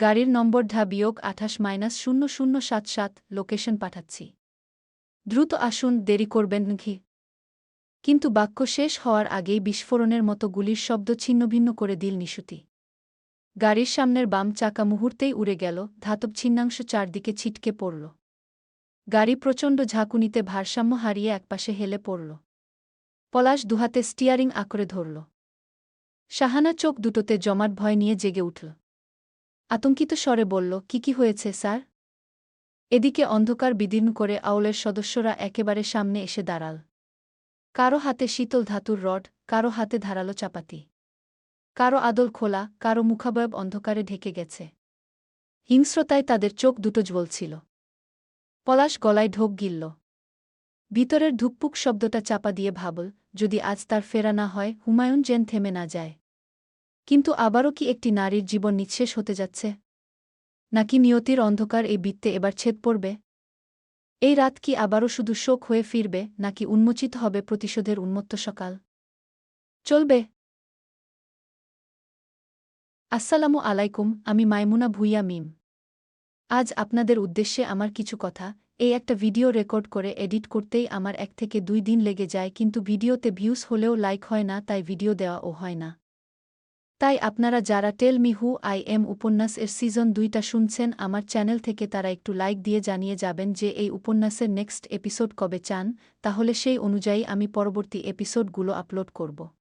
গাড়ির নম্বর ঢা-28-0077, লোকেশন পাঠাচ্ছি। দ্রুত আসুন, দেরি করবেন ঘি। কিন্তু বাক্য শেষ হওয়ার আগেই বিস্ফোরণের মতো গুলির শব্দ ছিন্নভিন্ন করে দিল নিশুতি। গাড়ির সামনের বাম চাকা মুহূর্তেই উড়ে গেল, ধাতব ছিন্নাংশ চারদিকে ছিটকে পড়ল। গাড়ি প্রচণ্ড ঝাঁকুনিতে ভারসাম্য হারিয়ে একপাশে হেলে পড়ল। পলাশ দুহাতে স্টিয়ারিং আঁকড়ে ধরল। শাহানা চোখ দুটোতে জমাট ভয় নিয়ে জেগে উঠল। আতঙ্কিত স্বরে বলল, কি হয়েছে স্যার? এদিকে অন্ধকার বিদীর্ণ করে আউলের সদস্যরা একেবারে সামনে এসে দাঁড়াল। কারো হাতে শীতল ধাতুর রড, কারো হাতে ধারালো চাপাতি। কারো আদল খোলা, কারো মুখাবয়ব অন্ধকারে ঢেকে গেছে। হিংস্রতায় তাদের চোখ দুটো জ্বলছিল। পলাশ গলায় ঢোক গিলল। ভিতরের ধুকপুক শব্দটা চাপা দিয়ে ভাবল, যদি আজ তার ফেরা না হয়, হুমায়ুন যেন থেমে না যায়। কিন্তু আবারও কি একটি নারীর জীবন নিঃশেষ হতে যাচ্ছে? নাকি নিয়তির অন্ধকার এই বৃত্তে এবার ছেদ পড়বে? এই রাত কি আবারও শুধু শোক হয়ে ফিরবে, নাকি উন্মোচিত হবে প্রতিশোধের উন্মত্ত সকাল? চলবে। আসসালামু আলাইকুম, আমি মাইমুনা ভুইয়া মিম। আজ আপনাদের উদ্দেশ্যে আমার কিছু কথা। এই একটা ভিডিও রেকর্ড করে এডিট করতেই আমার ১ থেকে ২ দিন লেগে যায়, কিন্তু ভিডিওতে ভিউজ হলেও লাইক হয় না, তাই ভিডিও দেওয়াও হয় না। তাই আপনারা যারা tell me who I am উপন্যাস এর সিজন ২টা শুনছেন আমার চ্যানেল থেকে, তারা একটু লাইক দিয়ে জানিয়ে যাবেন যে এই উপন্যাসের নেক্সট এপিসোড কবে চান, তাহলে সেই অনুযায়ী আমি পরবর্তী এপিসোডগুলো আপলোড করব।